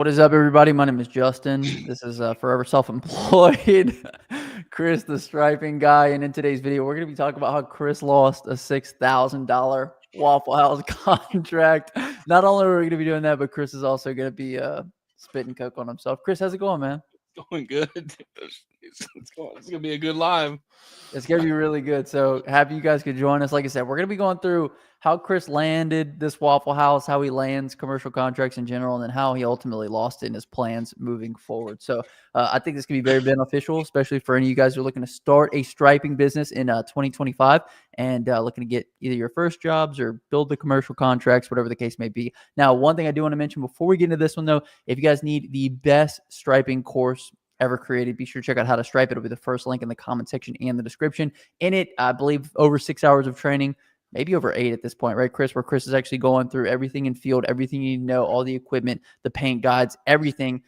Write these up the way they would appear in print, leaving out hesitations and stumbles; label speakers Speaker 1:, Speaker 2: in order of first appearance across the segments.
Speaker 1: What is up, everybody? My name is Justin. This is Forever Self-Employed, Chris, the striping guy. And in today's video, we're going to be talking about how Chris lost a $6,000 Waffle House contract. Not only are we going to be doing that, but Chris is also going to be spitting coke on himself. Chris, how's it going, man?
Speaker 2: Going good. It's going to be a good live.
Speaker 1: It's going to be really good. So happy you guys could join us. Like I said, we're going to be going through how Chris landed this Waffle House, how he lands commercial contracts in general, and then how he ultimately lost it in his plans moving forward. So I think this can be very beneficial, especially for any of you guys who are looking to start a striping business in 2025 and looking to get either your first jobs or build the commercial contracts, whatever the case may be. Now, one thing I do want to mention before we get into this one, though, if you guys need the best striping course ever created, be sure to check out How to Stripe. It'll be the first link in the comment section and the description. In it, I believe over 6 hours of training, maybe over 8 at this point, right, Chris? Where Chris is actually going through everything in field, everything you need to know, all the equipment, the paint guides, everything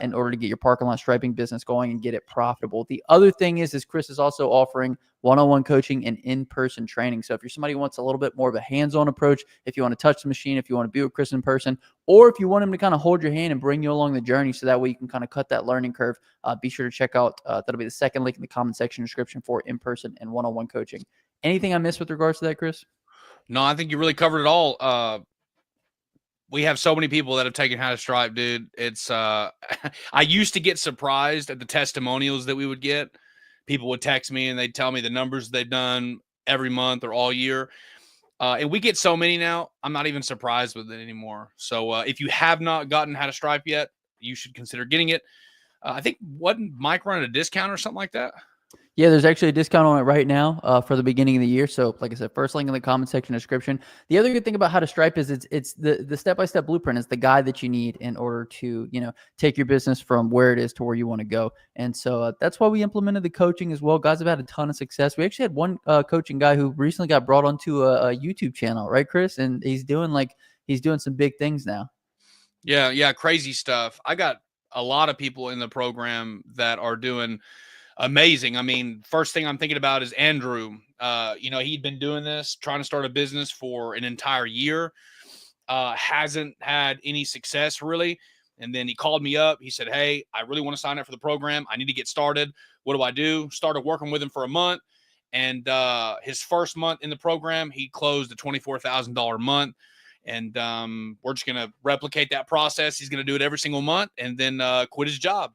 Speaker 1: in order to get your parking lot striping business going and get it profitable. The other thing is Chris is also offering one-on-one coaching and in-person training. So if you're somebody who wants a little bit more of a hands-on approach, if you want to touch the machine, if you want to be with Chris in person, or if you want him to kind of hold your hand and bring you along the journey so that way you can kind of cut that learning curve, be sure to check out, that'll be the second link in the comment section description for in-person and one-on-one coaching. Anything I missed with regards to that, Chris?
Speaker 2: No, I think you really covered it all. We have so many people that have taken How to Stripe, dude. It's I used to get surprised at the testimonials that we would get. People would text me and they'd tell me the numbers they've done every month or all year. And we get so many now, I'm not even surprised with it anymore. So if you have not gotten How to Stripe yet, you should consider getting it. I think, wasn't Mike running a discount or something like that?
Speaker 1: Yeah, there's actually a discount on it right now for the beginning of the year. So like I said, first link in the comment section description. The other good thing about How to Stripe is it's the step-by-step blueprint. It's the guide that you need in order to, take your business from where it is to where you want to go. And so that's why we implemented the coaching as well. Guys have had a ton of success. We actually had one coaching guy who recently got brought onto a YouTube channel, right, Chris? And he's doing some big things now.
Speaker 2: Yeah, crazy stuff. I got a lot of people in the program that are doing amazing. I mean, first thing I'm thinking about is Andrew. He'd been doing this, trying to start a business for an entire year. Hasn't had any success really. And then he called me up. He said, "Hey, I really want to sign up for the program. I need to get started. What do I do?" Started working with him for a month. And his first month in the program, he closed a $24,000 month. And we're just going to replicate that process. He's going to do it every single month and then quit his job.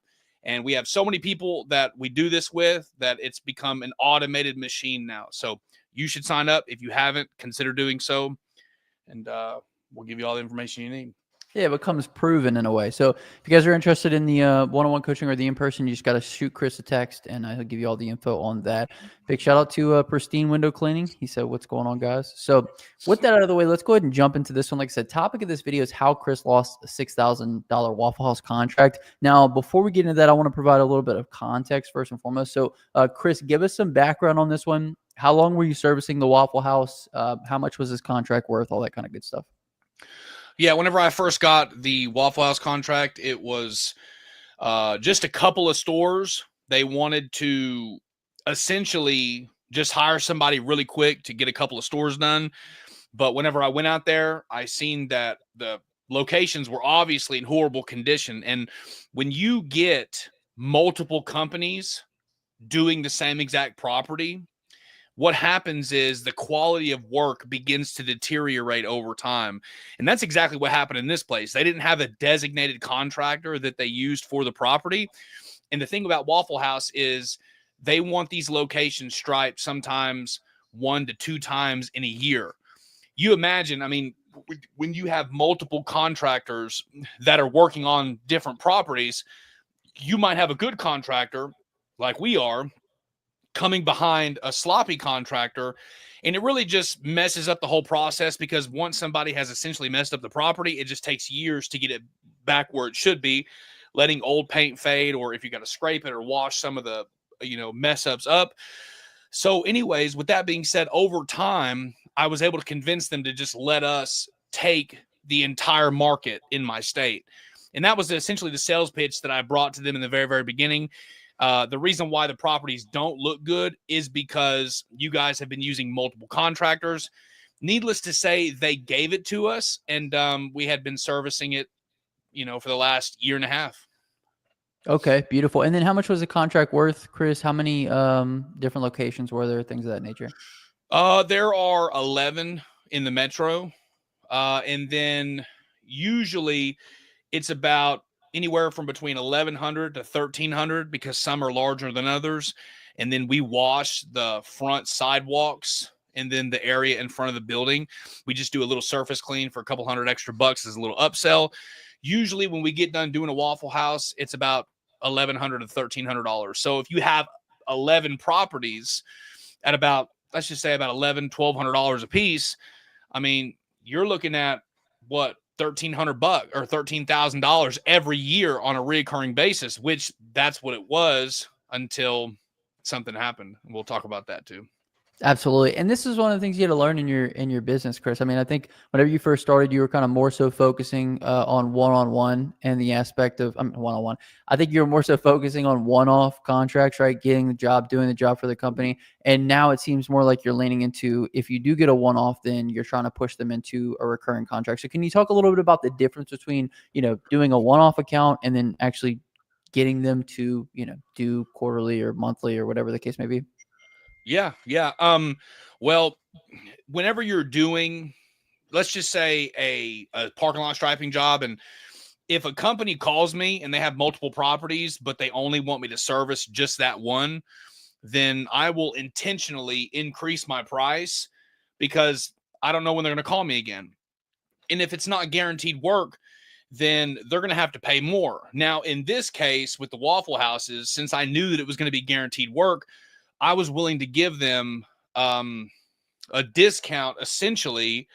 Speaker 2: And we have so many people that we do this with that it's become an automated machine now. So you should sign up. If you haven't, consider doing so. And we'll give you all the information you need.
Speaker 1: Yeah, it becomes proven in a way. So if you guys are interested in the one-on-one coaching or the in-person, you just got to shoot Chris a text, and he'll give you all the info on that. Big shout out to Pristine Window Cleaning. He said, "What's going on, guys?" So with that out of the way, let's go ahead and jump into this one. Like I said, topic of this video is how Chris lost a $6,000 Waffle House contract. Now, before we get into that, I want to provide a little bit of context first and foremost. So Chris, give us some background on this one. How long were you servicing the Waffle House? How much was this contract worth? All that kind of good stuff.
Speaker 2: Yeah, whenever I first got the Waffle House contract, it was just a couple of stores. They wanted to essentially just hire somebody really quick to get a couple of stores done. But whenever I went out there, I seen that the locations were obviously in horrible condition. And when you get multiple companies doing the same exact property, what happens is the quality of work begins to deteriorate over time. And that's exactly what happened in this place. They didn't have a designated contractor that they used for the property. And the thing about Waffle House is they want these locations striped sometimes 1 to 2 times in a year. You imagine, I mean, when you have multiple contractors that are working on different properties, you might have a good contractor like we are coming behind a sloppy contractor, and it really just messes up the whole process because once somebody has essentially messed up the property, it just takes years to get it back where it should be, letting old paint fade, or if you got to scrape it or wash some of the mess ups up. So anyways, with that being said, over time I was able to convince them to just let us take the entire market in my state, and that was essentially the sales pitch that I brought to them in the very, very beginning. The reason why the properties don't look good is because you guys have been using multiple contractors. Needless to say, they gave it to us, and we had been servicing it for the last year and a half.
Speaker 1: Okay, beautiful. And then how much was the contract worth, Chris? How many different locations were there, things of that nature?
Speaker 2: There are 11 in the metro. And then usually it's about anywhere from between 1,100 to 1,300 because some are larger than others. And then we wash the front sidewalks and then the area in front of the building. We just do a little surface clean for a couple $100 extra as a little upsell. Usually when we get done doing a Waffle House, it's about $1,100 to $1,300. So if you have 11 properties at about, let's just say about $1,100, $1,200 a piece, I mean, you're looking at what, $1,300 or $13,000 every year on a recurring basis, which that's what it was until something happened. We'll talk about that too.
Speaker 1: Absolutely. And this is one of the things you had to learn in your business, Chris. I mean, I think whenever you first started, you were kind of more so focusing on one-on-one and the aspect of one-on-one. I think you're more so focusing on one-off contracts, right? Getting the job, doing the job for the company. And now it seems more like you're leaning into, if you do get a one-off, then you're trying to push them into a recurring contract. So can you talk a little bit about the difference between, doing a one-off account and then actually getting them to, do quarterly or monthly or whatever the case may be?
Speaker 2: Yeah. Well, whenever you're doing, let's just say a parking lot striping job, and if a company calls me and they have multiple properties, but they only want me to service just that one, then I will intentionally increase my price because I don't know when they're going to call me again. And if it's not guaranteed work, then they're going to have to pay more. Now, in this case with the Waffle Houses, since I knew that it was going to be guaranteed work, I was willing to give them a discount essentially,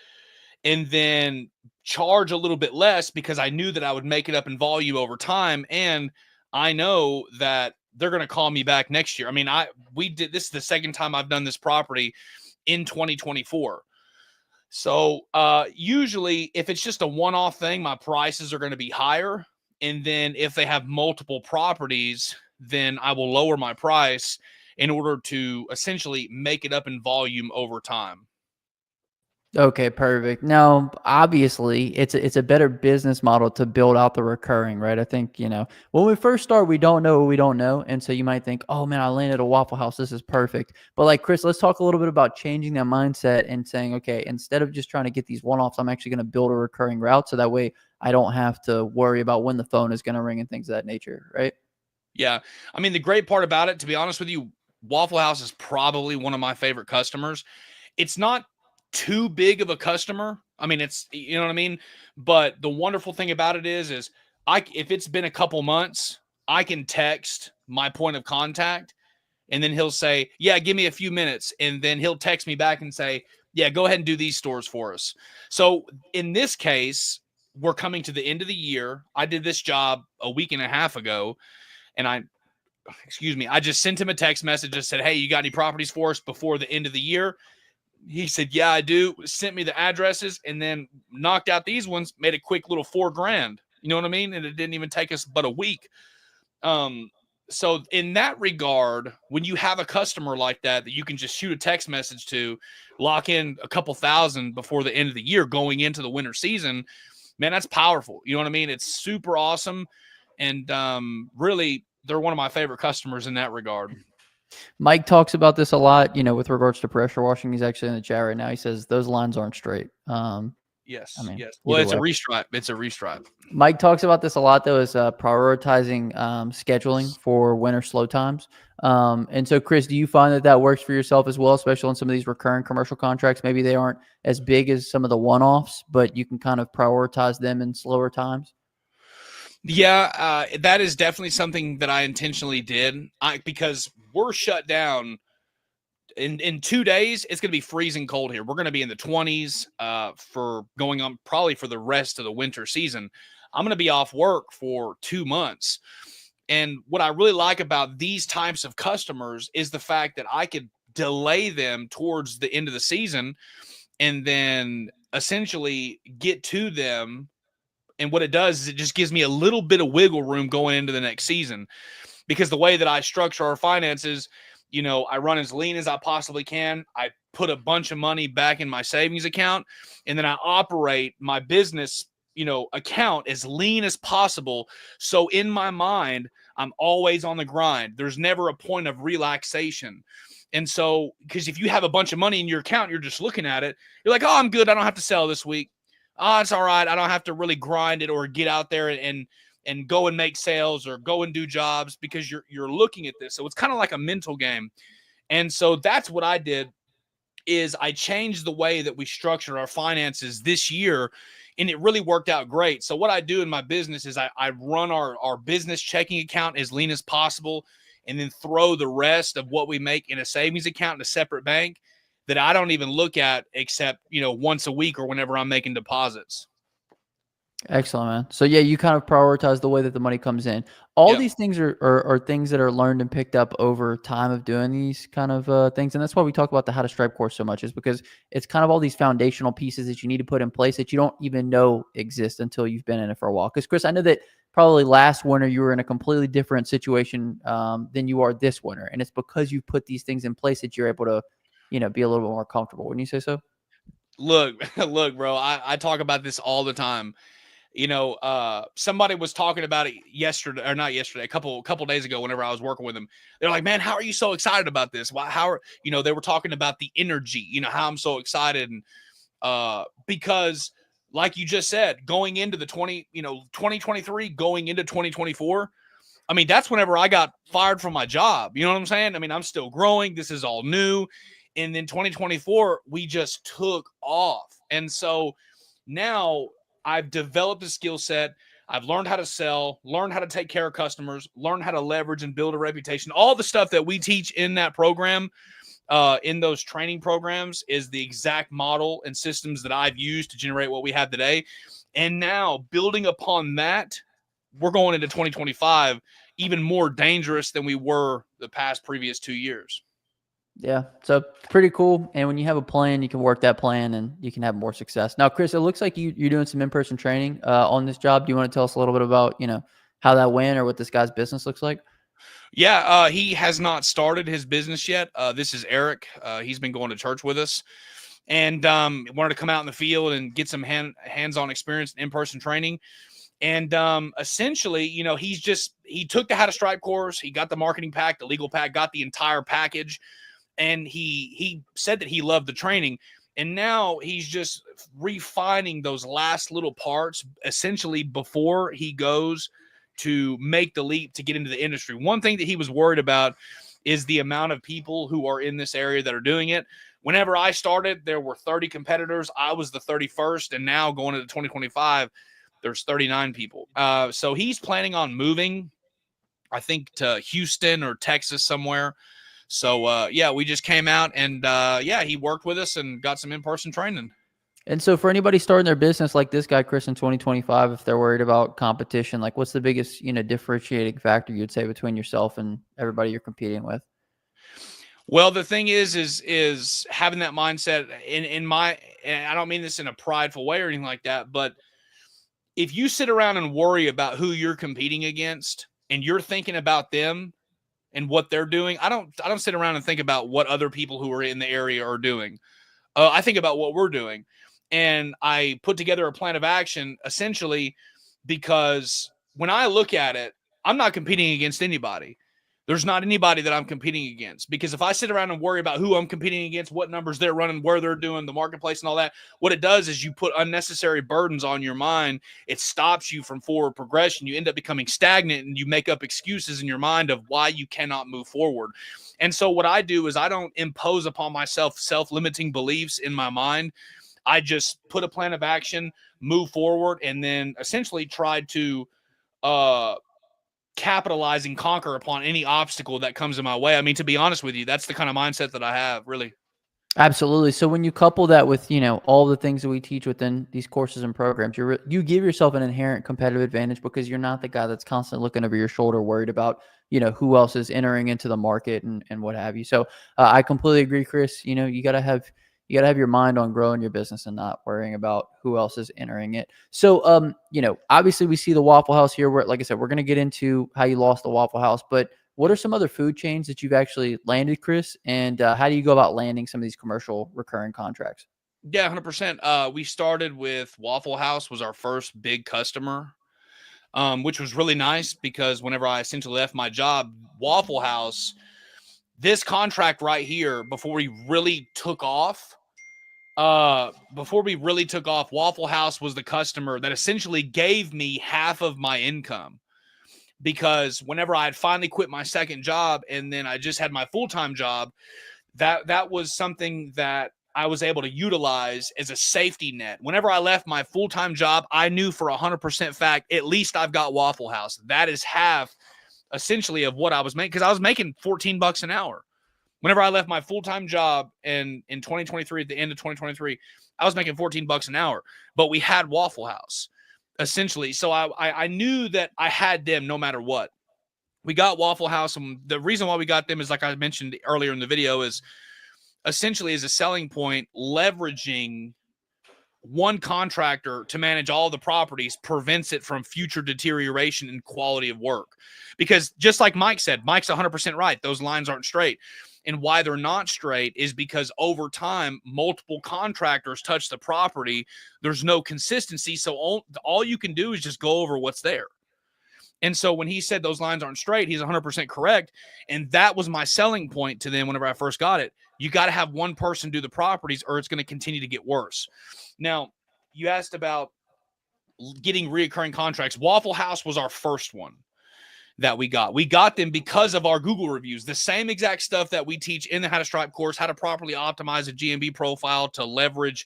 Speaker 2: and then charge a little bit less because I knew that I would make it up in volume over time. And I know that they're going to call me back next year. I mean, this is the second time I've done this property in 2024. So usually if it's just a one-off thing, my prices are going to be higher. And then if they have multiple properties, then I will lower my price in order to essentially make it up in volume over time.
Speaker 1: Okay, perfect. Now, obviously, it's a better business model to build out the recurring, right? I think, when we first start, we don't know what we don't know. And so you might think, oh man, I landed a Waffle House. This is perfect. But like, Chris, let's talk a little bit about changing that mindset and saying, okay, instead of just trying to get these one-offs, I'm actually going to build a recurring route. So that way I don't have to worry about when the phone is going to ring and things of that nature, right?
Speaker 2: Yeah. I mean, the great part about it, to be honest with you, Waffle House is probably one of my favorite customers. It's not too big of a customer. I mean, it's, you know what I mean? But the wonderful thing about it is if it's been a couple months, I can text my point of contact and then he'll say, yeah, give me a few minutes. And then he'll text me back and say, yeah, go ahead and do these stores for us. So in this case, we're coming to the end of the year. I did this job a week and a half ago, and I just sent him a text message and said, hey, you got any properties for us before the end of the year? He said, yeah, I do. Sent me the addresses and then knocked out these ones, made a quick little $4,000. You know what I mean? And it didn't even take us but a week. So in that regard, when you have a customer like that you can just shoot a text message to, lock in a couple thousand before the end of the year going into the winter season, man, that's powerful. You know what I mean? It's super awesome. And really, they're one of my favorite customers in that regard.
Speaker 1: Mike talks about this a lot, with regards to pressure washing. He's actually in the chat right now. He says those lines aren't straight.
Speaker 2: Yes.
Speaker 1: I mean,
Speaker 2: yes. Well, it's
Speaker 1: way.
Speaker 2: a restripe. It's a restripe.
Speaker 1: Mike talks about this a lot, though, is prioritizing scheduling for winter slow times. And so, Chris, do you find that works for yourself as well, especially on some of these recurring commercial contracts? Maybe they aren't as big as some of the one-offs, but you can kind of prioritize them in slower times?
Speaker 2: Yeah, that is definitely something that I intentionally did. Because we're shut down in 2 days. It's going to be freezing cold here. We're going to be in the 20s for going on probably for the rest of the winter season. I'm going to be off work for 2 months. And what I really like about these types of customers is the fact that I could delay them towards the end of the season and then essentially get to them. And what it does is it just gives me a little bit of wiggle room going into the next season, because the way that I structure our finances, I run as lean as I possibly can. I put a bunch of money back in my savings account, and then I operate my business, account as lean as possible. So in my mind, I'm always on the grind. There's never a point of relaxation. And so, because if you have a bunch of money in your account, you're just looking at it, you're like, oh, I'm good. I don't have to sell this week. Oh, it's all right. I don't have to really grind it or get out there and go and make sales or go and do jobs, because you're looking at this. So it's kind of like a mental game. And so that's what I did, is I changed the way that we structured our finances this year, and it really worked out great. So what I do in my business is I run our business checking account as lean as possible, and then throw the rest of what we make in a savings account in a separate bank that I don't even look at except, once a week or whenever I'm making deposits.
Speaker 1: Excellent, man. So yeah, you kind of prioritize the way that the money comes in. All
Speaker 2: Yep.
Speaker 1: these things are things that are learned and picked up over time of doing these kind of things. And that's why we talk about the How to Stripe course so much, is because it's kind of all these foundational pieces that you need to put in place that you don't even know exist until you've been in it for a while. Because Chris, I know that probably last winter you were in a completely different situation than you are this winter. And it's because you put these things in place that you're able to, be a little bit more comfortable. Wouldn't you say so?
Speaker 2: Look, look, bro, I talk about this all the time. Somebody was talking about it yesterday, or not yesterday, a couple days ago, whenever I was working with them. They're like, man, how are you so excited about this? Why, they were talking about the energy, how I'm so excited. And, because like you just said, going into the 2023, going into 2024, I mean, that's whenever I got fired from my job. You know what I'm saying? I mean, I'm still growing. This is all new. And then 2024, we just took off. And so now I've developed a skill set. I've learned how to sell, learned how to take care of customers, learned how to leverage and build a reputation. All the stuff that we teach in that program, in those training programs, is the exact model and systems that I've used to generate what we have today. And now, building upon that, we're going into 2025 even more dangerous than we were the past previous 2 years.
Speaker 1: Yeah, so pretty cool. And when you have a plan, you can work that plan and you can have more success. Now, Chris, it looks like you're doing some in-person training on this job. Do you want to tell us a little bit about, how that went or what this guy's business looks like?
Speaker 2: Yeah, he has not started his business yet. This is Eric. He's been going to church with us, and wanted to come out in the field and get some hands-on experience in in-person training. And essentially, he took the How to Stripe course. He got the marketing pack, the legal pack, got the entire package. And he said that he loved the training. And now he's just refining those last little parts, essentially, before he goes to make the leap to get into the industry. One thing that he was worried about is the amount of people who are in this area that are doing it. Whenever I started, there were 30 competitors. I was the 31st. And now going into 2025, there's 39 people. So he's planning on moving, I think, to Houston or Texas somewhere. So, yeah, we just came out and, he worked with us and got some in-person training.
Speaker 1: And so for anybody starting their business like this guy, Chris, in 2025, if they're worried about competition, like what's the biggest, differentiating factor you'd say between yourself and everybody you're competing with?
Speaker 2: Well, the thing is having that mindset and I don't mean this in a prideful way or anything like that, but if you sit around and worry about who you're competing against and you're thinking about them and what they're doing, I don't sit around and think about what other people who are in the area are doing. I think about what we're doing, and I put together a plan of action, essentially, because when I look at it, I'm not competing against anybody. There's not anybody that I'm competing against, because if I sit around and worry about who I'm competing against, what numbers they're running, where they're doing, the marketplace and all that, what it does is you put unnecessary burdens on your mind. It stops you from forward progression. You end up becoming stagnant, and you make up excuses in your mind of why you cannot move forward. And so what I do is I don't impose upon myself self-limiting beliefs in my mind. I just put a plan of action, move forward, and then essentially try to capitalize and conquer upon any obstacle that comes in my way. I mean, to be honest with you, that's the kind of mindset that I have, really.
Speaker 1: Absolutely. So when you couple that with, all the things that we teach within these courses and programs, you give yourself an inherent competitive advantage because you're not the guy that's constantly looking over your shoulder, worried about, who else is entering into the market and what have you. So I completely agree, Chris. You got to have your mind on growing your business and not worrying about who else is entering it. So, obviously we see the Waffle House here where, like I said, we're going to get into how you lost the Waffle House, but what are some other food chains that you've actually landed, Chris? And how do you go about landing some of these commercial recurring contracts?
Speaker 2: Yeah, 100%. We started with Waffle House was our first big customer, which was really nice because whenever I essentially left my job, Waffle House, this contract right here, before we really took off, Waffle House was the customer that essentially gave me half of my income. Because whenever I had finally quit my second job and then I just had my full-time job, that was something that I was able to utilize as a safety net. Whenever I left my full-time job, I knew for 100% fact, at least I've got Waffle House. That is half essentially of what I was making, because I was making $14 an hour. Whenever I left my full-time job in 2023, at the end of 2023, I was making $14 an hour, but we had Waffle House essentially. So I knew that I had them no matter what. We got Waffle House, and the reason why we got them is, like I mentioned earlier in the video, is essentially as a selling point, leveraging one contractor to manage all the properties prevents it from future deterioration in quality of work. Because just like Mike said, Mike's 100% right. Those lines aren't straight. And why they're not straight is because over time, multiple contractors touch the property. There's no consistency. So all you can do is just go over what's there. And so when he said those lines aren't straight, he's 100% correct. And that was my selling point to them whenever I first got it. You got to have one person do the properties or it's going to continue to get worse. Now, you asked about getting reoccurring contracts. Waffle House was our first one that we got. We got them because of our Google reviews. The same exact stuff that we teach in the How to Stripe course, how to properly optimize a GMB profile to leverage,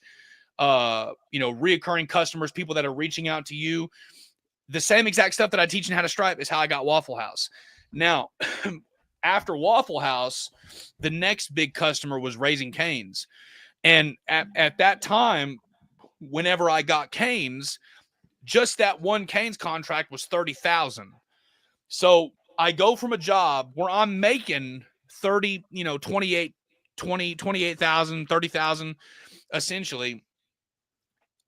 Speaker 2: reoccurring customers, people that are reaching out to you. The same exact stuff that I teach in How to Stripe is how I got Waffle House. Now, after Waffle House, the next big customer was Raising Cane's. And at that time, whenever I got Cane's, just that one Cane's contract was $30,000. So I go from a job where I'm making 28,000, 30,000 essentially.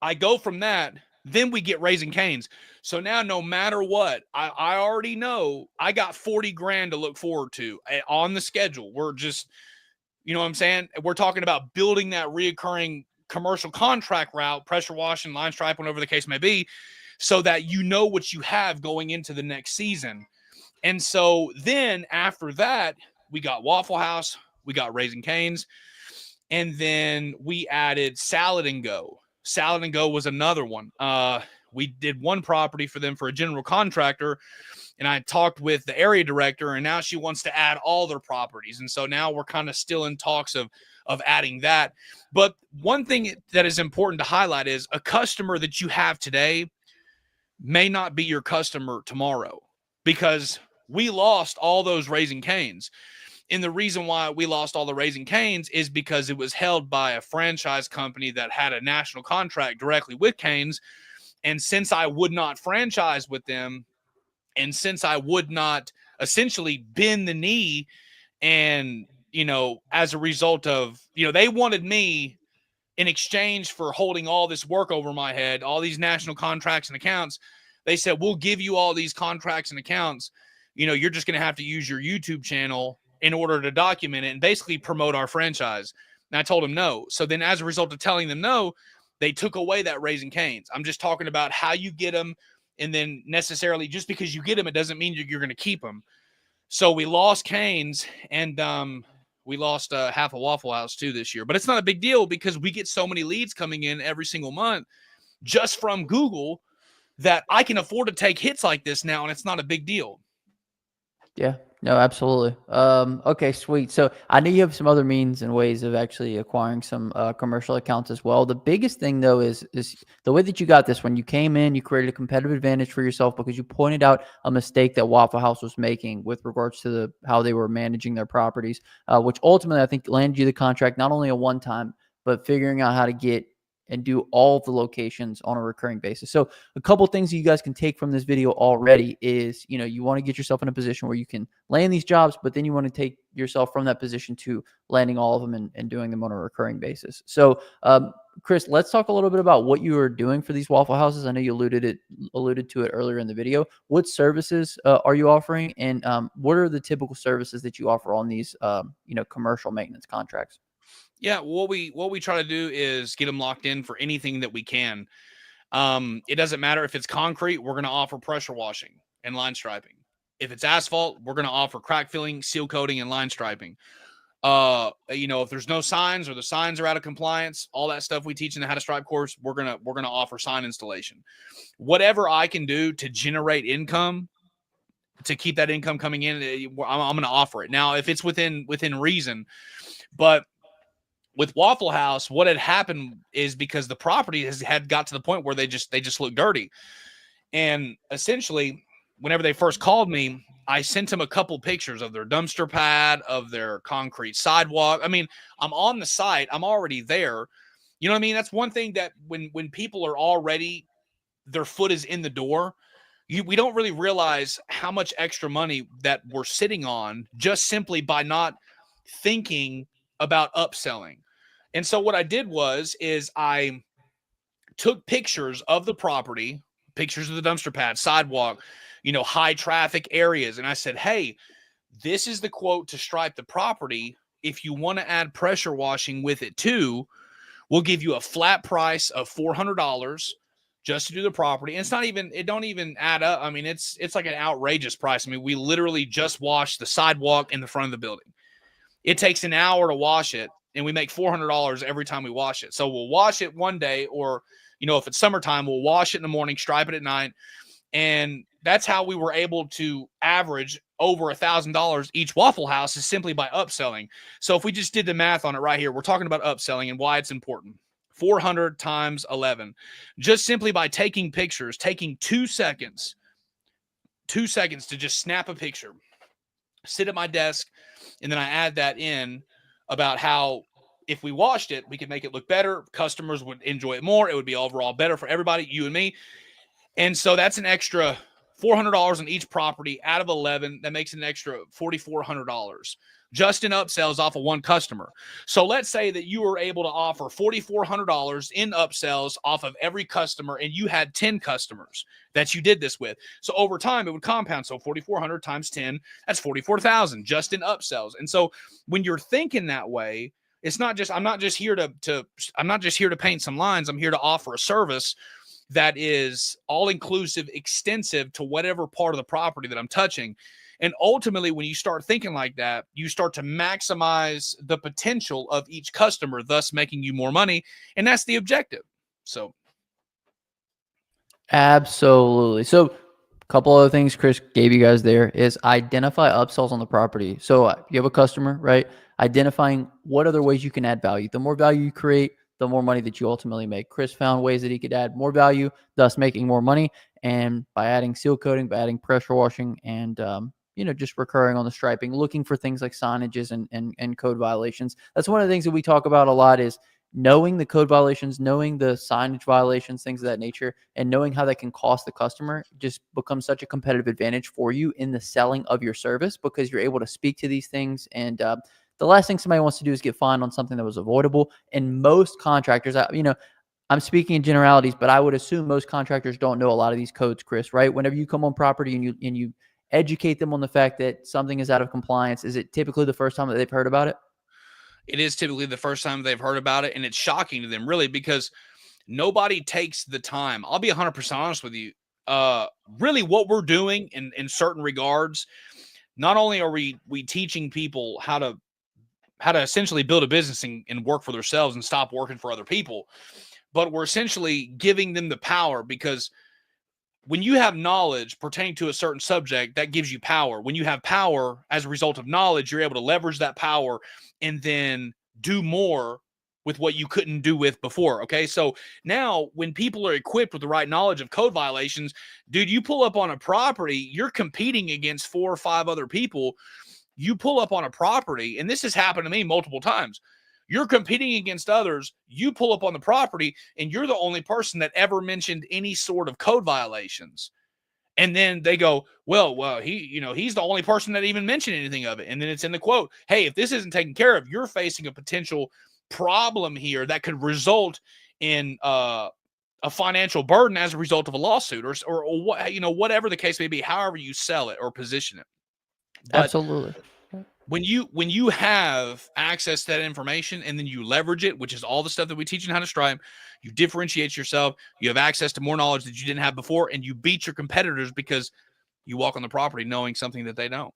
Speaker 2: I go from that, then we get Raising Cane's. So now no matter what, I already know I got 40 grand to look forward to on the schedule. We're just, you know what I'm saying? We're talking about building that reoccurring commercial contract route, pressure washing, line stripe, whatever the case may be, so that you know what you have going into the next season. And so then after that, we got Waffle House, we got Raising Cane's, and then we added Salad and Go. Salad and Go was another one. We did one property for them for a general contractor, and I talked with the area director, and now she wants to add all their properties. And so now we're kind of still in talks of adding that. But one thing that is important to highlight is a customer that you have today may not be your customer tomorrow, because we lost all those Raising Cane's. And the reason why we lost all the Raising Cane's is because it was held by a franchise company that had a national contract directly with Cane's. And since I would not franchise with them, and since I would not essentially bend the knee, and, as a result of, they wanted me in exchange for holding all this work over my head, all these national contracts and accounts, they said, we'll give you all these contracts and accounts. You're just going to have to use your YouTube channel in order to document it and basically promote our franchise. And I told them no. So then as a result of telling them no, they took away that Raising Cane's. I'm just talking about how you get them. And then necessarily just because you get them, it doesn't mean you're going to keep them. So we lost Cane's, and we lost half a Waffle House too this year. But it's not a big deal because we get so many leads coming in every single month just from Google that I can afford to take hits like this now, and it's not a big deal.
Speaker 1: Yeah, no, absolutely. Okay, sweet. So I know you have some other means and ways of actually acquiring some commercial accounts as well. The biggest thing though is the way that you got this. When you came in, you created a competitive advantage for yourself because you pointed out a mistake that Waffle House was making with regards to how they were managing their properties, which ultimately I think landed you the contract, not only a one time, but figuring out how to get and do all of the locations on a recurring basis. So a couple things that you guys can take from this video already is, you want to get yourself in a position where you can land these jobs, but then you want to take yourself from that position to landing all of them and doing them on a recurring basis. So, Chris, let's talk a little bit about what you are doing for these Waffle Houses. I know you alluded to it earlier in the video. What services are you offering, and what are the typical services that you offer on these, commercial maintenance contracts?
Speaker 2: Yeah, what we try to do is get them locked in for anything that we can. It doesn't matter if it's concrete, we're going to offer pressure washing and line striping. If it's asphalt, we're going to offer crack filling, seal coating, and line striping. If there's no signs or the signs are out of compliance, all that stuff we teach in the How to Stripe course, we're gonna offer sign installation. Whatever I can do to generate income, to keep that income coming in, I'm going to offer it. Now, if it's within reason, but with Waffle House, what had happened is because the property had got to the point where they just look dirty. And essentially, whenever they first called me, I sent them a couple pictures of their dumpster pad, of their concrete sidewalk. I mean, I'm on the site, I'm already there. You know what I mean? That's one thing that when people are already, their foot is in the door, we don't really realize how much extra money that we're sitting on just simply by not thinking about upselling. And so what I did is I took pictures of the property, pictures of the dumpster pad, sidewalk, high traffic areas. And I said, hey, this is the quote to stripe the property. If you want to add pressure washing with it too, we'll give you a flat price of $400 just to do the property. And it don't even add up. I mean, it's like an outrageous price. I mean, we literally just washed the sidewalk in the front of the building. It takes an hour to wash it, and we make $400 every time we wash it. So we'll wash it one day, or, if it's summertime, we'll wash it in the morning, stripe it at night. And that's how we were able to average over $1,000 each Waffle House, is simply by upselling. So if we just did the math on it right here, we're talking about upselling and why it's important. 400 times 11, just simply by taking pictures, taking 2 seconds to just snap a picture, sit at my desk, and then I add that in about how if we washed it, we could make it look better. Customers would enjoy it more. It would be overall better for everybody, you and me. And so that's an extra $400 on each property out of 11. That makes an extra $4,400 just in upsells off of one customer. So let's say that you were able to offer $4,400 in upsells off of every customer, and you had 10 customers that you did this with. So over time, it would compound. So 4,400 times 10, that's 44,000 just in upsells. And so when you're thinking that way, it's not just, I'm not just here to paint some lines. I'm here to offer a service that is all inclusive, extensive to whatever part of the property that I'm touching. And ultimately, when you start thinking like that, you start to maximize the potential of each customer, thus making you more money. And that's the objective. So.
Speaker 1: Absolutely. So a couple other things Chris gave you guys there is identify upsells on the property. So you have a customer, right? Identifying what other ways you can add value. The more value you create, the more money that you ultimately make. Chris found ways that he could add more value, thus making more money. And by adding seal coating, by adding pressure washing, and just recurring on the striping, looking for things like signages and code violations. That's one of the things that we talk about a lot is knowing the code violations, knowing the signage violations, things of that nature, and knowing how that can cost the customer just becomes such a competitive advantage for you in the selling of your service, because you're able to speak to these things. And the last thing somebody wants to do is get fined on something that was avoidable. And most contractors, I'm speaking in generalities, but I would assume most contractors don't know a lot of these codes, Chris, right? Whenever you come on property and you educate them on the fact that something is out of compliance, is it typically the first time that they've heard about it?
Speaker 2: It is typically the first time they've heard about it, and it's shocking to them, really, because nobody takes the time. I'll be 100% honest with you. Really, what we're doing in certain regards, not only are we teaching people how to essentially build a business and work for themselves and stop working for other people, but we're essentially giving them the power, because when you have knowledge pertaining to a certain subject, that gives you power. When you have power as a result of knowledge, you're able to leverage that power and then do more with what you couldn't do with before. Okay. So now when people are equipped with the right knowledge of code violations, dude, you pull up on a property, you're competing against 4 or 5 other people. You pull up on a property, and this has happened to me multiple times. You're competing against others. You pull up on the property, and you're the only person that ever mentioned any sort of code violations. And then they go, well, he's the only person that even mentioned anything of it. And then it's in the quote, hey, if this isn't taken care of, you're facing a potential problem here that could result in a financial burden as a result of a lawsuit, or what, whatever the case may be, however you sell it or position it. But
Speaker 1: Absolutely.
Speaker 2: When you have access to that information and then you leverage it, which is all the stuff that we teach you how to stripe, you differentiate yourself, you have access to more knowledge that you didn't have before, and you beat your competitors because you walk on the property knowing something that they don't.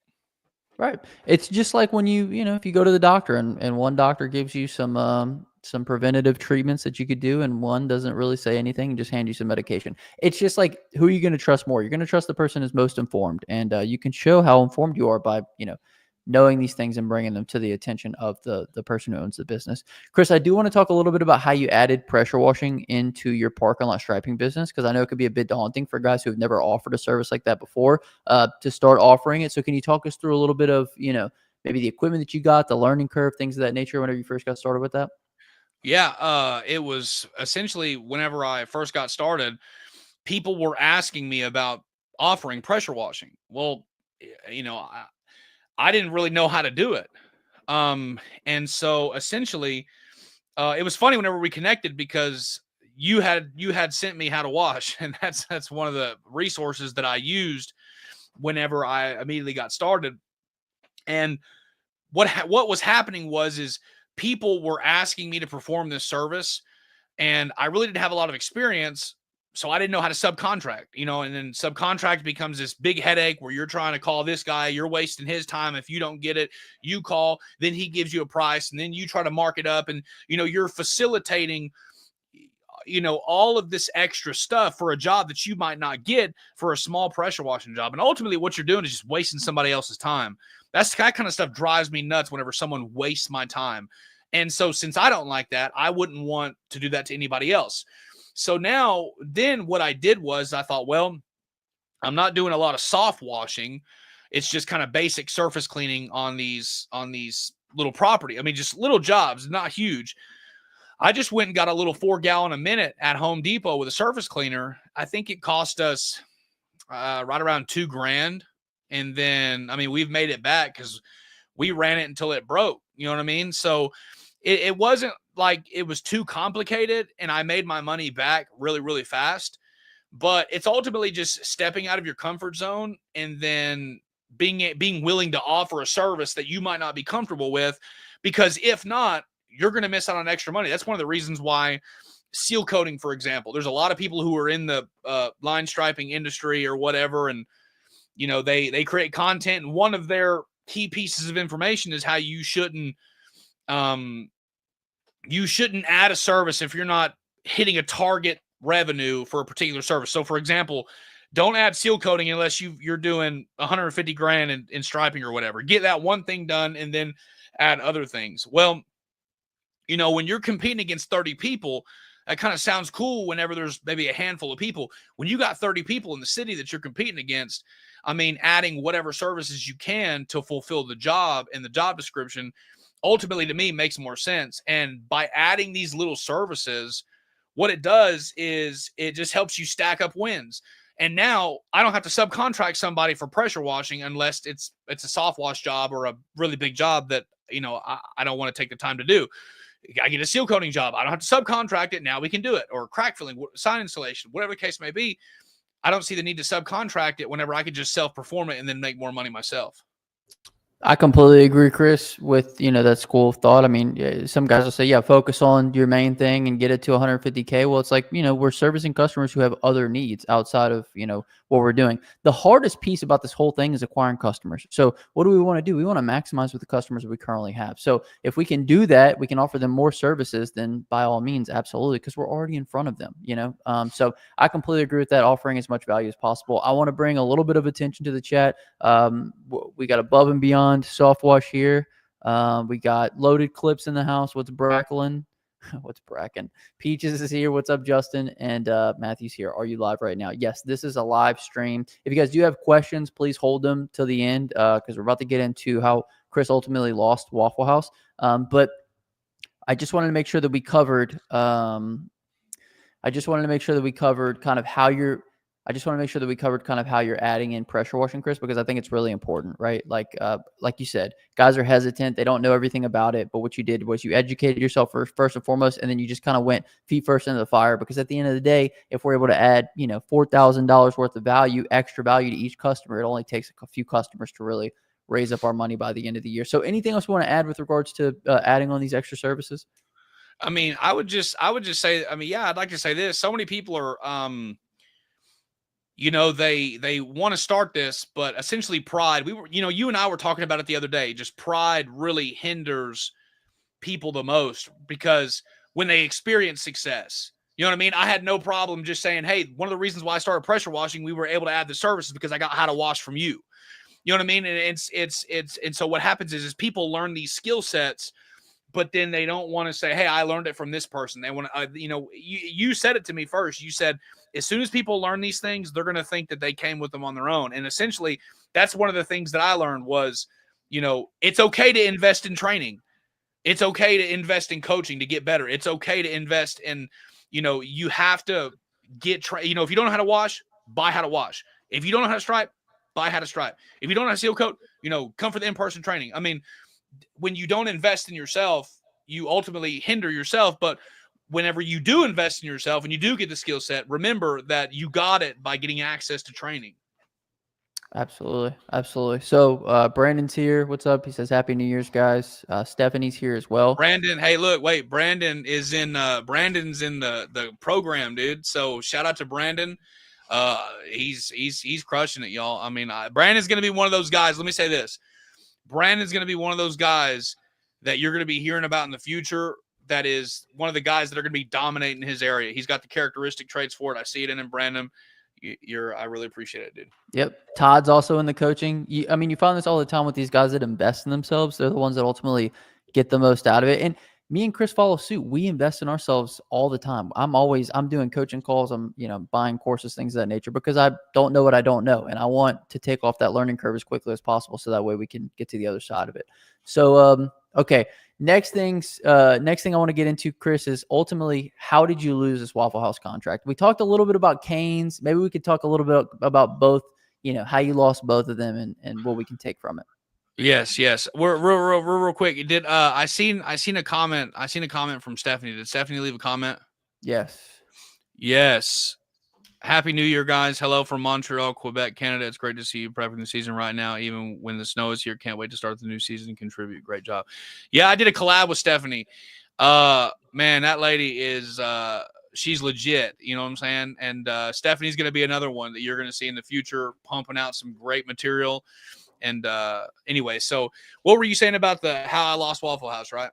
Speaker 1: Right. It's just like when if you go to the doctor and one doctor gives you some preventative treatments that you could do and one doesn't really say anything and just hand you some medication. It's just like, who are you going to trust more? You're going to trust the person who's most informed. And you can show how informed you are by, knowing these things and bringing them to the attention of the person who owns the business. Chris, I do want to talk a little bit about how you added pressure washing into your parking lot striping business, because I know it could be a bit daunting for guys who have never offered a service like that before to start offering it. So can you talk us through a little bit of, maybe the equipment that you got, the learning curve, things of that nature whenever you first got started with that?
Speaker 2: Yeah, it was essentially whenever I first got started, people were asking me about offering pressure washing. Well, I didn't really know how to do it. And so essentially, it was funny whenever we connected because you had sent me how to wash, and that's one of the resources that I used whenever I immediately got started. And what was happening is people were asking me to perform this service, and I really didn't have a lot of experience. So I didn't know how to subcontract, and then subcontract becomes this big headache where you're trying to call this guy, you're wasting his time. If you don't get it, you call, then he gives you a price, and then you try to mark it up. And, you're facilitating, all of this extra stuff for a job that you might not get for a small pressure washing job. And ultimately what you're doing is just wasting somebody else's time. That kind of stuff drives me nuts whenever someone wastes my time. And so since I don't like that, I wouldn't want to do that to anybody else. So then what I did was I thought, well, I'm not doing a lot of soft washing. It's just kind of basic surface cleaning on these little property. I mean, just little jobs, not huge. I just went and got a little 4-gallon a minute at Home Depot with a surface cleaner. I think it cost us right around $2,000. And then, I mean, we've made it back because we ran it until it broke. You know what I mean? So it wasn't like it was too complicated, and I made my money back really, really fast. But it's ultimately just stepping out of your comfort zone and then being willing to offer a service that you might not be comfortable with, because if not, you're going to miss out on extra money. That's one of the reasons why seal coating, for example, there's a lot of people who are in the line striping industry or whatever, and they create content, and one of their key pieces of information is how you shouldn't add a service if you're not hitting a target revenue for a particular service. So for example, don't add seal coating unless you're doing $150,000 in striping or whatever. Get that one thing done and then add other things. Well, when you're competing against 30 people, that kind of sounds cool whenever there's maybe a handful of people. When you got 30 people in the city that you're competing against, I mean, adding whatever services you can to fulfill the job and the job description ultimately to me makes more sense. And by adding these little services, what it does is it just helps you stack up wins. And now I don't have to subcontract somebody for pressure washing unless it's a soft wash job or a really big job that, I don't want to take the time to do. I get a seal coating job. I don't have to subcontract it. Now we can do it. Or crack filling, sign installation, whatever the case may be. I don't see the need to subcontract it whenever I could just self-perform it and then make more money myself.
Speaker 1: I completely agree, Chris, with, that school of thought. I mean, some guys will say, yeah, focus on your main thing and get it to 150K. Well, it's like, we're servicing customers who have other needs outside of, what we're doing. The hardest piece about this whole thing is acquiring customers. So what do we want to do? We want to maximize with the customers that we currently have. So if we can do that, we can offer them more services, then by all means, absolutely, because we're already in front of them, So I completely agree with that, offering as much value as possible. I want to bring a little bit of attention to the chat. We got Above and Beyond soft wash here. We got Loaded Clips in the house. What's Brackling? What's Bracken? Peaches is here. What's up, Justin? And Matthew's here. Are you live right now? Yes, this is a live stream. If you guys do have questions, please hold them till the end because we're about to get into how Chris ultimately lost Waffle House. But I just wanted to make sure that we covered. Kind of how you're. I just want to make sure that we covered kind of how you're adding in pressure washing, Chris, because I think it's really important, right? Like you said, guys are hesitant. They don't know everything about it. But what you did was you educated yourself first and foremost, and then you just kind of went feet first into the fire, because at the end of the day, if we're able to add, $4,000 worth of value, extra value to each customer, it only takes a few customers to really raise up our money by the end of the year. So anything else you want to add with regards to adding on these extra services?
Speaker 2: I mean, I would just say, I mean, yeah, I'd like to say this. So many people are, they want to start this, but essentially pride. You and I were talking about it the other day. Just pride really hinders people the most, because when they experience success, you know what I mean? I had no problem just saying, hey, one of the reasons why I started pressure washing, we were able to add the services because I got how to wash from you. You know what I mean? And and so what happens is people learn these skill sets, but then they don't want to say, hey, I learned it from this person. They want to, you said it to me first. You said, as soon as people learn these things, they're going to think that they came with them on their own. And essentially, that's one of the things that I learned was, it's okay to invest in training. It's okay to invest in coaching to get better. It's okay to invest in, you have to get, if you don't know how to wash, buy how to wash. If you don't know how to stripe, buy how to stripe. If you don't know how to seal coat, come for the in-person training. I mean, when you don't invest in yourself, you ultimately hinder yourself. But whenever you do invest in yourself and you do get the skill set, remember that you got it by getting access to training.
Speaker 1: Absolutely. Absolutely. So Brandon's here. What's up? He says, Happy New Year's, guys. Stephanie's here as well.
Speaker 2: Brandon, hey, look, wait, Brandon's in the program, dude. So shout out to Brandon. He's crushing it, y'all. I mean, Brandon's going to be one of those guys. Let me say this. Brandon's going to be one of those guys that you're going to be hearing about in the future. That is one of the guys that are going to be dominating his area. He's got the characteristic traits for it. I see it in him, Brandon. I really appreciate it, dude.
Speaker 1: Yep. Todd's also in the coaching. You find this all the time with these guys that invest in themselves. They're the ones that ultimately get the most out of it. And me and Chris follow suit. We invest in ourselves all the time. I'm doing coaching calls. I'm, buying courses, things of that nature, because I don't know what I don't know. And I want to take off that learning curve as quickly as possible. So that way we can get to the other side of it. So, okay. Next thing I want to get into, Chris, is ultimately, how did you lose this Waffle House contract? We talked a little bit about Canes. Maybe we could talk a little bit about both, how you lost both of them and what we can take from it.
Speaker 2: Yes. We're real quick. Did I seen a comment? I seen a comment from Stephanie. Did Stephanie leave a comment? Yes. Happy New Year, guys. Hello from Montreal, Quebec, Canada. It's great to see you prepping the season right now, even when the snow is here. Can't wait to start the new season and contribute. Great job. Yeah, I did a collab with Stephanie. Man, that lady is she's legit. You know what I'm saying? And Stephanie's going to be another one that you're going to see in the future, pumping out some great material. And anyway, so what were you saying about how I lost Waffle House, right?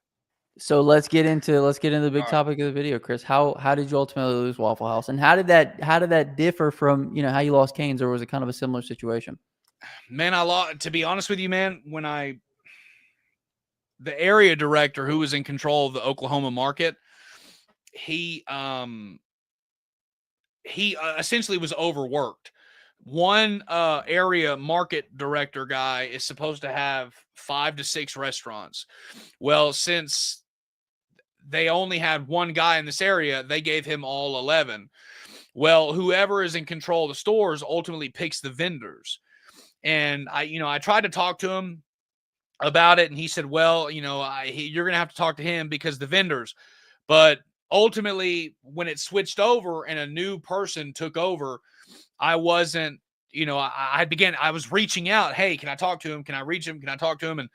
Speaker 1: So let's get into the big topic of the video, Chris. How did you ultimately lose Waffle House, and how did that differ from how you lost Canes, or was it kind of a similar situation?
Speaker 2: Man, I lost. To be honest with you, man, when the area director who was in control of the Oklahoma market, he essentially was overworked. One area market director guy is supposed to have 5 to 6 restaurants. Well, since they only had one guy in this area, they gave him all 11. Well, whoever is in control of the stores ultimately picks the vendors. And I tried to talk to him about it, and he said, well, you're going to have to talk to him because the vendors. But ultimately, when it switched over and a new person took over, I wasn't, I was reaching out. Hey, can I talk to him? Can I reach him? Can I talk to him? And,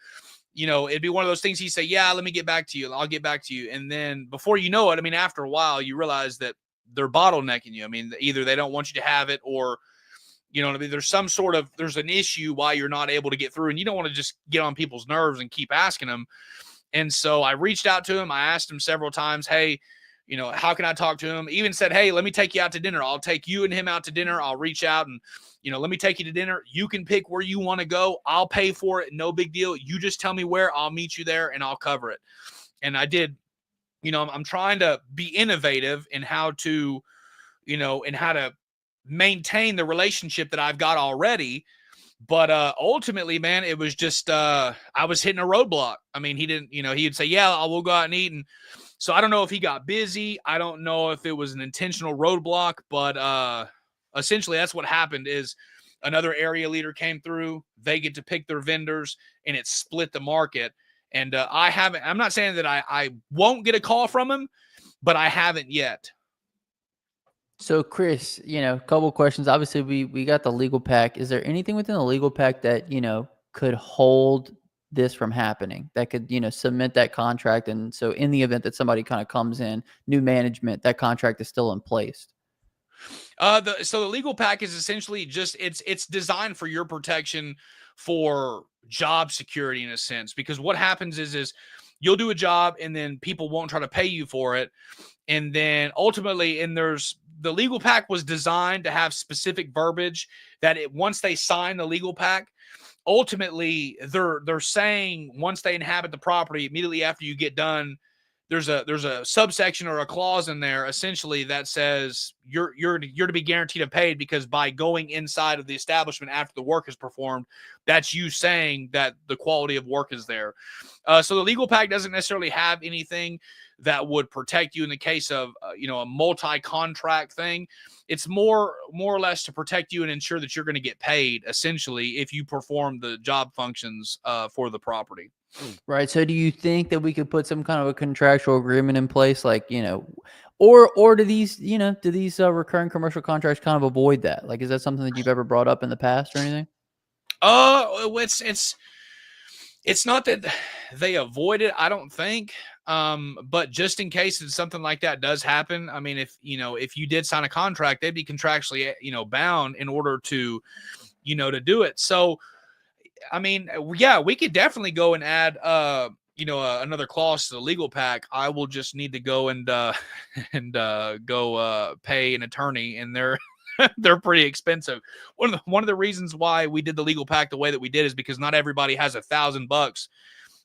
Speaker 2: it'd be one of those things. He'd say, yeah, let me get back to you. I'll get back to you. And then before you know it, I mean, after a while, you realize that they're bottlenecking you. I mean, either they don't want you to have it, or, what I mean? There's an issue why you're not able to get through, and you don't want to just get on people's nerves and keep asking them. And so I reached out to him. I asked him several times, hey, how can I talk to him? Even said, hey, let me take you out to dinner. I'll take you and him out to dinner. I'll reach out and, let me take you to dinner. You can pick where you want to go. I'll pay for it. No big deal. You just tell me where. I'll meet you there and I'll cover it. And I did. I'm trying to be innovative in how to, maintain the relationship that I've got already. But ultimately, man, it was just I was hitting a roadblock. I mean, he didn't, he'd say, yeah, we'll go out and eat. And so I don't know if he got busy. I don't know if it was an intentional roadblock, but essentially that's what happened. Is another area leader came through. They get to pick their vendors, and it split the market. And I'm not saying that I won't get a call from him, but I haven't yet.
Speaker 1: So Chris, a couple of questions. Obviously we got the legal pack. Is there anything within the legal pack that, could hold this from happening, that could, cement that contract? And so in the event that somebody kind of comes in, new management, that contract is still in place.
Speaker 2: So the legal pack is essentially just it's designed for your protection, for job security in a sense, because what happens is you'll do a job and then people won't try to pay you for it, and then ultimately, and there's the legal pack was designed to have specific verbiage that once they sign the legal pack, ultimately they're saying once they inhabit the property, immediately after you get done, there's a subsection or a clause in there essentially that says you're to be guaranteed a paid, because by going inside of the establishment after the work is performed, that's you saying that the quality of work is there. So the legal pack doesn't necessarily have anything that would protect you in the case of a multi-contract thing. It's more or less to protect you and ensure that you're going to get paid essentially if you perform the job functions for the property.
Speaker 1: Right. So do you think that we could put some kind of a contractual agreement in place, like, or do these, recurring commercial contracts kind of avoid that? Like, is that something that you've ever brought up in the past or anything?
Speaker 2: It's not that they avoid it, I don't think. But just in case it's something like that does happen, I mean, if you did sign a contract, they'd be contractually, bound in order to, to do it. So, I mean, yeah, we could definitely go and add, another clause to the legal pack. I will just need to go and go pay an attorney, and they're pretty expensive. One of the reasons why we did the legal pack the way that we did is because not everybody has $1,000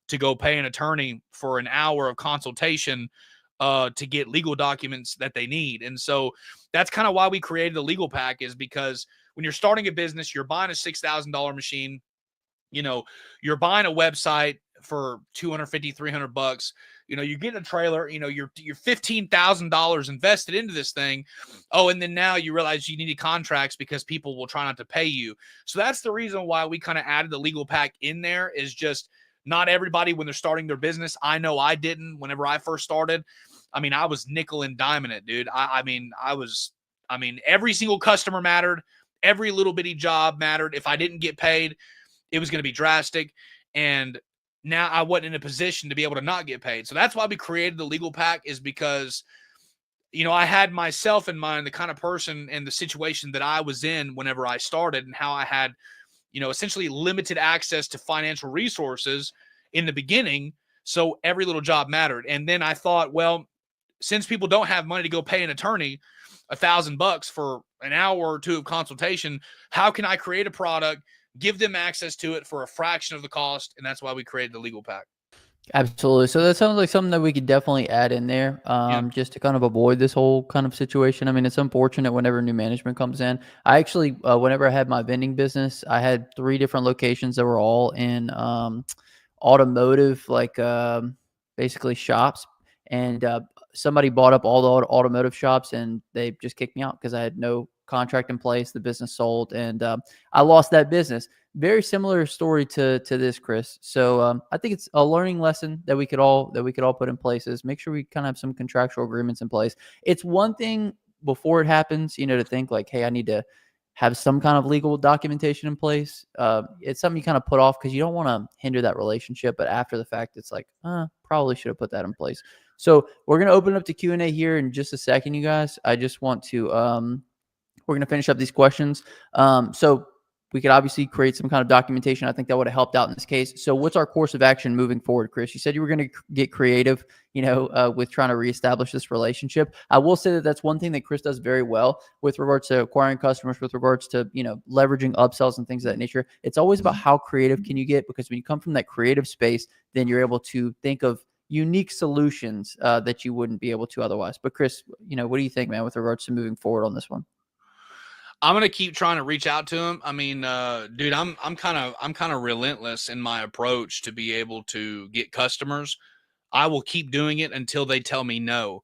Speaker 2: to go pay an attorney for an hour of consultation to get legal documents that they need. And so that's kind of why we created the legal pack, is because when you're starting a business, you're buying a $6,000 machine, you're buying a website for $250, $300. You're getting a trailer, you're $15,000 invested into this thing. Oh, and then now you realize you needed contracts because people will try not to pay you. So that's the reason why we kind of added the legal pack in there, is just not everybody, when they're starting their business. I know I didn't whenever I first started. I mean, I was nickel and diming it, dude. I mean, every single customer mattered. Every little bitty job mattered. If I didn't get paid, it was going to be drastic. And now I wasn't in a position to be able to not get paid. So that's why we created the legal pack, is because, I had myself in mind, the kind of person and the situation that I was in whenever I started, and how I had, essentially limited access to financial resources in the beginning. So every little job mattered. And then I thought, well, since people don't have money to go pay an attorney $1,000 for an hour or two of consultation, how can I create a product, give them access to it for a fraction of the cost? And that's why we created the legal pack.
Speaker 1: Absolutely. So that sounds like something that we could definitely add in there,
Speaker 2: Yeah.
Speaker 1: just to kind of avoid this whole kind of situation. I mean, it's unfortunate whenever new management comes in. I actually, whenever I had my vending business, I had 3 different locations that were all in automotive, like basically shops. And somebody bought up all the automotive shops, and they just kicked me out because I had no contract in place. The business sold, and I lost that business. Very similar story to this, Chris. So I think it's a learning lesson that we could all put in place, is make sure we kind of have some contractual agreements in place. It's one thing before it happens, to think like, hey, I need to have some kind of legal documentation in place. It's something you kind of put off because you don't want to hinder that relationship. But after the fact, it's like, probably should have put that in place. So we're going to open up to Q&A here in just a second, you guys. I just want to, we're going to finish up these questions. So we could obviously create some kind of documentation. I think that would have helped out in this case. So what's our course of action moving forward, Chris? You said you were going to get creative, with trying to reestablish this relationship. I will say that that's one thing that Chris does very well with regards to acquiring customers, with regards to, leveraging upsells and things of that nature. It's always about how creative can you get, because when you come from that creative space, then you're able to think of unique solutions that you wouldn't be able to otherwise. But Chris, what do you think, man, with regards to moving forward on this one?
Speaker 2: I'm gonna keep trying to reach out to him. I mean, dude, I'm kind of relentless in my approach to be able to get customers. I will keep doing it until they tell me no.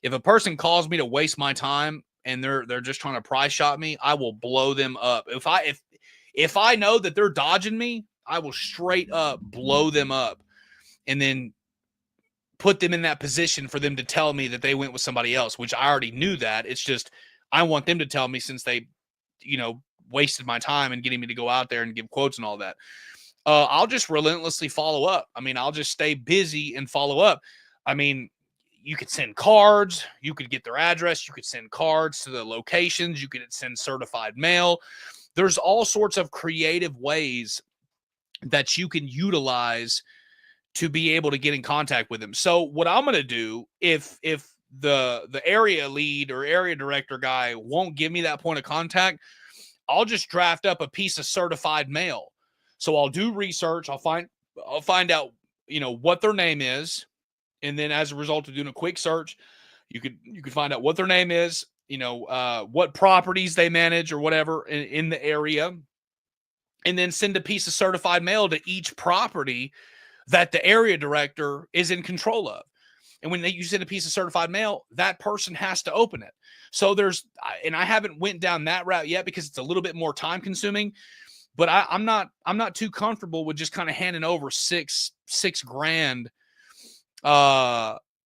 Speaker 2: If a person calls me to waste my time and they're just trying to price shop me, I will blow them up. If I know that they're dodging me, I will straight up blow them up, and then put them in that position for them to tell me that they went with somebody else, which I already knew that. It's just I want them to tell me, since they, wasted my time and getting me to go out there and give quotes and all that. I'll just relentlessly follow up. I mean, I'll just stay busy and follow up. I mean, you could send cards, you could get their address, you could send cards to the locations, you could send certified mail. There's all sorts of creative ways that you can utilize to be able to get in contact with them. So what I'm going to do, if the area lead or area director guy won't give me that point of contact, I'll just draft up a piece of certified mail. So I'll do research, I'll find out, what their name is, and then as a result of doing a quick search, you could find out what their name is, what properties they manage or whatever in the area, and then send a piece of certified mail to each property that the area director is in control of. And when you send a piece of certified mail, that person has to open it. So and I haven't went down that route yet because it's a little bit more time consuming, but I'm not too comfortable with just kind of handing over six grand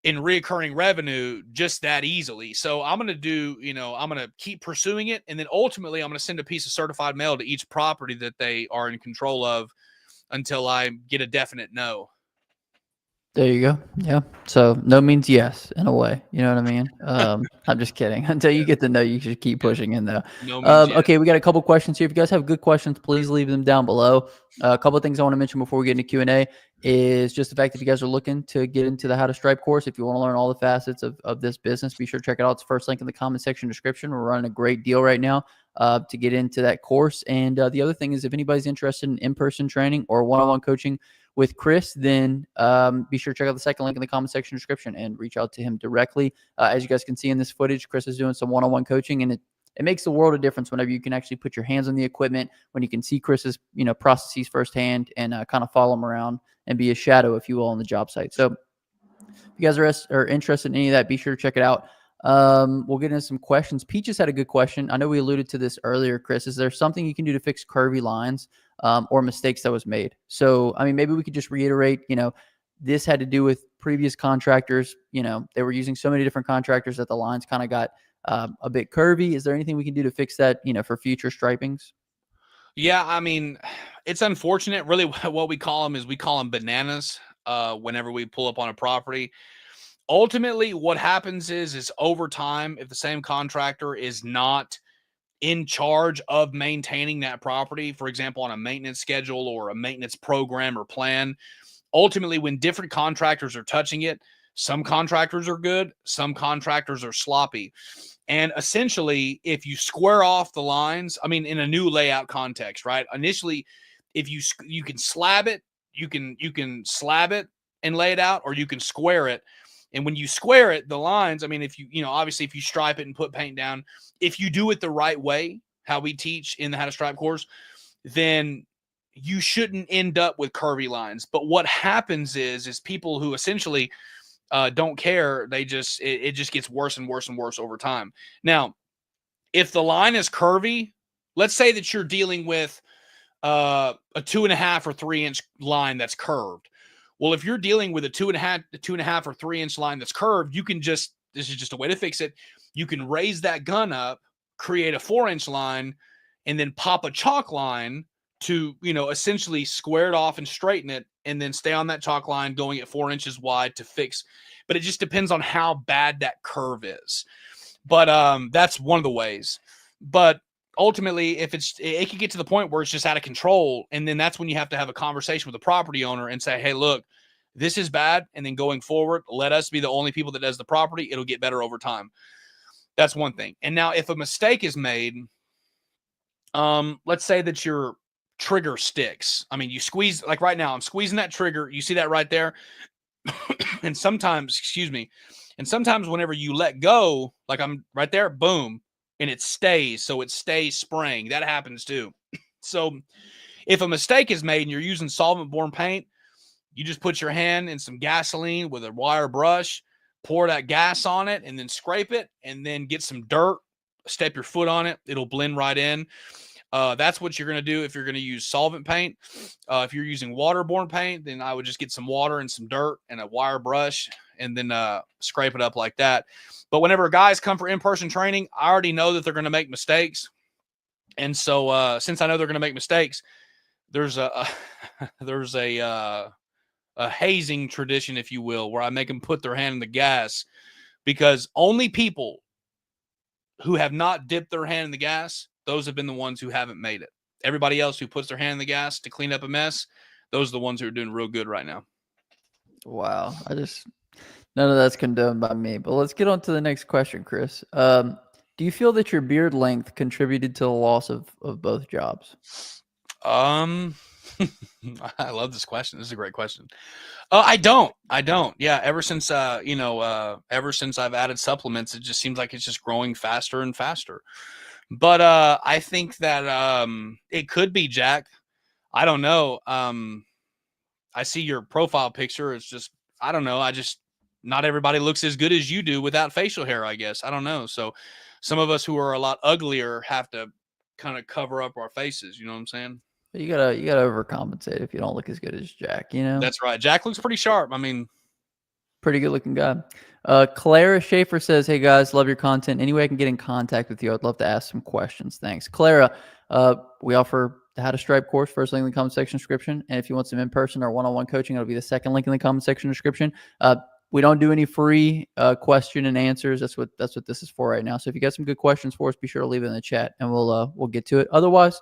Speaker 2: in reoccurring revenue just that easily. So I'm going to keep pursuing it. And then ultimately I'm going to send a piece of certified mail to each property that they are in control of until I get a definite no.
Speaker 1: There you go. Yeah. So no means yes in a way. You know what I mean? I'm just kidding. Until you get the no, you should keep pushing in though.
Speaker 2: No means yes.
Speaker 1: Okay, we got a couple questions here. If you guys have good questions, please leave them down below. A couple of things I want to mention before we get into Q&A is just the fact that if you guys are looking to get into the How to Stripe course, if you want to learn all the facets of this business, be sure to check it out. It's the first link in the comment section description. We're running a great deal right now to get into that course. And the other thing is if anybody's interested in in-person training or one-on-one coaching with Chris, then be sure to check out the second link in the comment section description and reach out to him directly. As you guys can see in this footage, Chris is doing some one-on-one coaching, and it makes the world of difference whenever you can actually put your hands on the equipment, when you can see Chris's processes firsthand and kind of follow him around and be a shadow, if you will, on the job site. So if you guys are interested in any of that, be sure to check it out. We'll get into some questions. Peaches had a good question. I know we alluded to this earlier, Chris. Is there something you can do to fix curvy lines or mistakes that was made? So, I mean, maybe we could just reiterate, this had to do with previous contractors. They were using so many different contractors that the lines kind of got a bit curvy. Is there anything we can do to fix that, for future stripings?
Speaker 2: Yeah, I mean, it's unfortunate. Really, what we call them bananas whenever we pull up on a property. Ultimately, what happens is over time, if the same contractor is not in charge of maintaining that property, for example, on a maintenance schedule or a maintenance program or plan, ultimately, when different contractors are touching it, some contractors are good, some contractors are sloppy. And essentially, if you square off the lines, I mean, in a new layout context, right? Initially, if you can slab it, you can slab it and lay it out, or you can square it. And when you square it, the lines, I mean, if obviously if you stripe it and put paint down, if you do it the right way, how we teach in the How to Stripe course, then you shouldn't end up with curvy lines. But what happens is people who essentially don't care, it just gets worse and worse and worse over time. Now, if the line is curvy, let's say that you're dealing with a 2.5 or 3 inch line that's curved. Well, if you're dealing with a 2.5 or 3 inch line that's curved, this is just a way to fix it. You can raise that gun up, create a 4 inch line, and then pop a chalk line to, essentially square it off and straighten it, and then stay on that chalk line going at 4 inches wide to fix. But it just depends on how bad that curve is. But that's one of the ways. But ultimately, if it can get to the point where it's just out of control, and then that's when you have to have a conversation with the property owner and say, hey, look, this is bad, and then going forward, let us be the only people that does the property. It'll get better over time. That's one thing. And now if a mistake is made, let's say that your trigger sticks. I mean, you squeeze, like right now, I'm squeezing that trigger. You see that right there? And sometimes whenever you let go, like I'm right there, boom, and it stays. So it stays spraying. That happens too. So if a mistake is made and you're using solvent-borne paint, you just put your hand in some gasoline with a wire brush, pour that gas on it, and then scrape it, and then get some dirt, step your foot on it. It'll blend right in. That's what you're going to do if you're going to use solvent paint. If you're using waterborne paint, then I would just get some water and some dirt and a wire brush, and then scrape it up like that. But whenever guys come for in-person training, I already know that they're going to make mistakes. And so since I know they're going to make mistakes, there's a there's a hazing tradition, if you will, where I make them put their hand in the gas, because only people who have not dipped their hand in the gas, those have been the ones who haven't made it. Everybody else who puts their hand in the gas to clean up a mess, those are the ones who are doing real good right now.
Speaker 1: Wow. None of that's condoned by me. But let's get on to the next question, Chris. Do you feel that your beard length contributed to the loss of both jobs?
Speaker 2: I love this question. This is a great question. I don't. Yeah. Ever since, ever since I've added supplements, it just seems like it's just growing faster and faster. But I think that it could be, Jack. I don't know. I see your profile picture. It's just, I don't know. Not everybody looks as good as you do without facial hair, I guess. I don't know. So some of us who are a lot uglier have to kind of cover up our faces. You know what I'm saying?
Speaker 1: You gotta overcompensate if you don't look as good as Jack, you know?
Speaker 2: That's right. Jack looks pretty sharp. I mean,
Speaker 1: pretty good looking guy. Clara Schaefer says, "Hey guys, love your content. Any way I can get in contact with you, I'd love to ask some questions. Thanks." Clara, we offer the How to Stripe course, first link in the comment section description. And if you want some in-person or one-on-one coaching, it'll be the second link in the comment section description. We don't do any free question and answers. That's what this is for right now. So if you got some good questions for us, be sure to leave it in the chat and we'll get to it. Otherwise,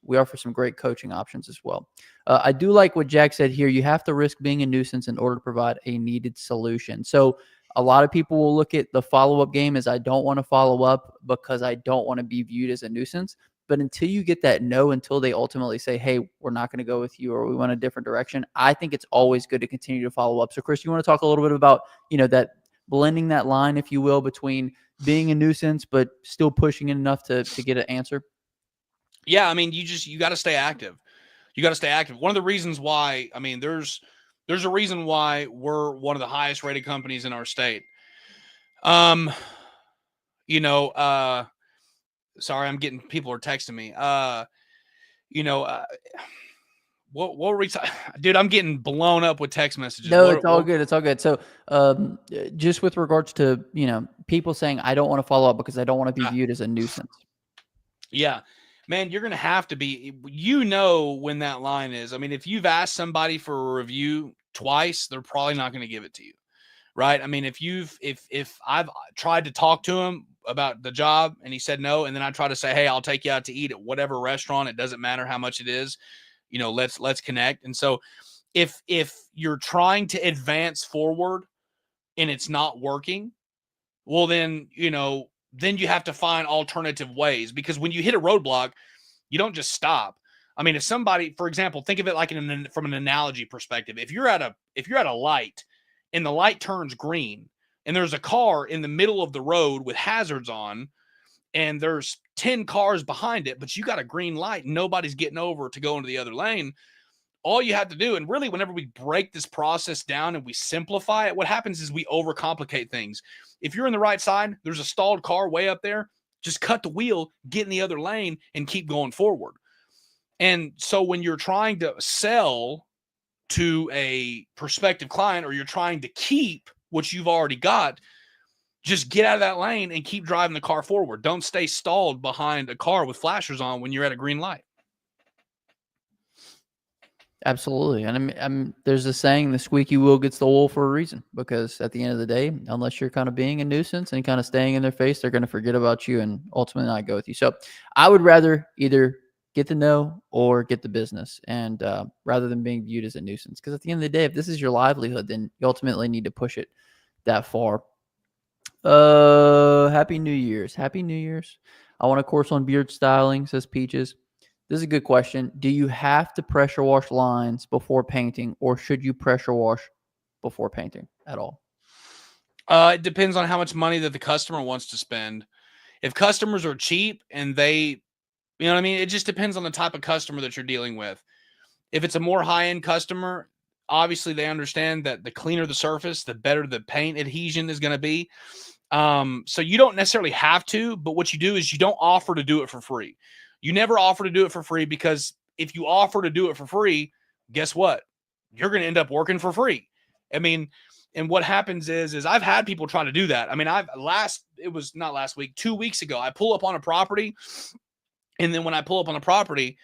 Speaker 1: we offer some great coaching options as well. I do like what Jack said here. You have to risk being a nuisance in order to provide a needed solution. So a lot of people will look at the follow-up game as I don't want to follow up because I don't want to be viewed as a nuisance. But until you get that no, until they ultimately say, hey, we're not going to go with you or we want a different direction, I think it's always good to continue to follow up. So Chris, you want to talk a little bit about, that blending that line, if you will, between being a nuisance but still pushing in enough to get an answer?
Speaker 2: Yeah, I mean, you got to stay active. You got to stay active. One of the reasons why, I mean, there's a reason why we're one of the highest rated companies in our state. Sorry, I'm getting, people are texting me. What were we dude, I'm getting blown up with text messages.
Speaker 1: No, it's all good. It's all good. So, just with regards to, people saying, I don't want to follow up because I don't want to be viewed as a nuisance.
Speaker 2: Yeah, man, you're going to have to be, when that line is. I mean, if you've asked somebody for a review twice, they're probably not going to give it to you. Right. I mean, if I've tried to talk to him about the job and he said no, and then I try to say, hey, I'll take you out to eat at whatever restaurant, it doesn't matter how much it is, let's connect. And so if you're trying to advance forward and it's not working, well, then you have to find alternative ways, because when you hit a roadblock, you don't just stop. I mean, if somebody, for example, think of it like from an analogy perspective. If you're at a light and the light turns green and there's a car in the middle of the road with hazards on and there's 10 cars behind it, but you got a green light and nobody's getting over to go into the other lane, all you have to do, and really whenever we break this process down and we simplify it, what happens is we overcomplicate things. If you're in the right side, there's a stalled car way up there, just cut the wheel, get in the other lane, and keep going forward. And so when you're trying to sell to a prospective client, or you're trying to keep what you've already got, just get out of that lane and keep driving the car forward. Don't stay stalled behind a car with flashers on when you're at a green light.
Speaker 1: Absolutely. And there's a saying, the squeaky wheel gets the wool for a reason, because at the end of the day, unless you're kind of being a nuisance and kind of staying in their face, they're going to forget about you and ultimately not go with you. So I would rather either get the no or get the business, and rather than being viewed as a nuisance, because at the end of the day, if this is your livelihood, then you ultimately need to push it that far. Happy New Year's. Happy New Year's. I want a course on beard styling, says Peaches. This is a good question. Do you have to pressure wash lines before painting, or should you pressure wash before painting at all?
Speaker 2: It depends on how much money that the customer wants to spend. If customers are cheap and they, it just depends on the type of customer that you're dealing with. If it's a more high-end customer, obviously they understand that the cleaner the surface, the better the paint adhesion is going to be. So you don't necessarily have to, but what you do is you don't offer to do it for free. You never offer to do it for free, because if you offer to do it for free, guess what? You're going to end up working for free. I mean, and what happens is I've had people try to do that. I mean, it was not last week, 2 weeks ago, I pull up on a property. And then when I pull up on a property,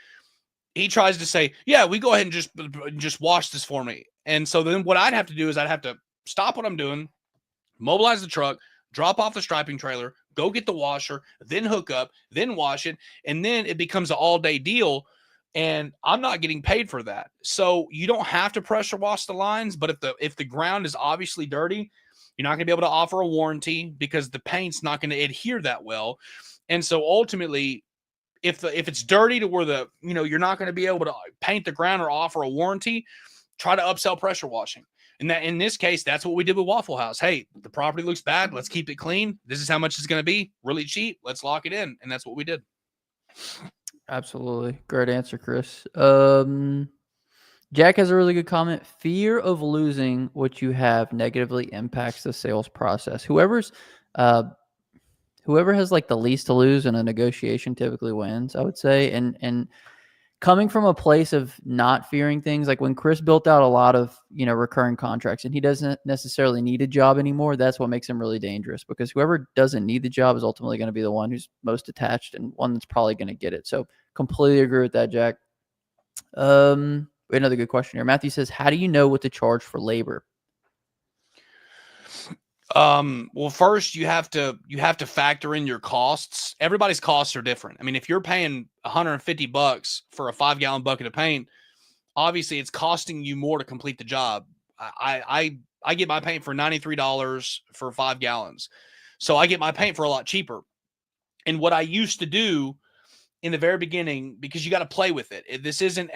Speaker 2: he tries to say, yeah, we go ahead and just wash this for me. And so then what I'd have to do is I'd have to stop what I'm doing, mobilize the truck, drop off the striping trailer, go get the washer, then hook up, then wash it. And then it becomes an all day deal. And I'm not getting paid for that. So you don't have to pressure wash the lines, but if the ground is obviously dirty, you're not going to be able to offer a warranty because the paint's not going to adhere that well. And so ultimately, if it's dirty to where you're not going to be able to paint the ground or offer a warranty, try to upsell pressure washing. And that in this case, that's what we did with Waffle House. Hey, the property looks bad. Let's keep it clean. This is how much it's going to be. Really cheap. Let's lock it in. And that's what we did.
Speaker 1: Absolutely. Great answer, Chris. Jack has a really good comment. Fear of losing what you have negatively impacts the sales process. Whoever has like the least to lose in a negotiation typically wins, I would say. And coming from a place of not fearing things, like when Chris built out a lot of, recurring contracts and he doesn't necessarily need a job anymore, that's what makes him really dangerous, because whoever doesn't need the job is ultimately going to be the one who's most attached and one that's probably going to get it. So completely agree with that, Jack. Another good question here. Matthew says, how do you know what to charge for labor?
Speaker 2: Well, first you have to factor in your costs. Everybody's costs are different. I mean, if you're paying $150 for a 5-gallon bucket of paint, obviously it's costing you more to complete the job. I get my paint for $93 for 5 gallons. So I get my paint for a lot cheaper. And what I used to do in the very beginning, because you got to play with it. This isn't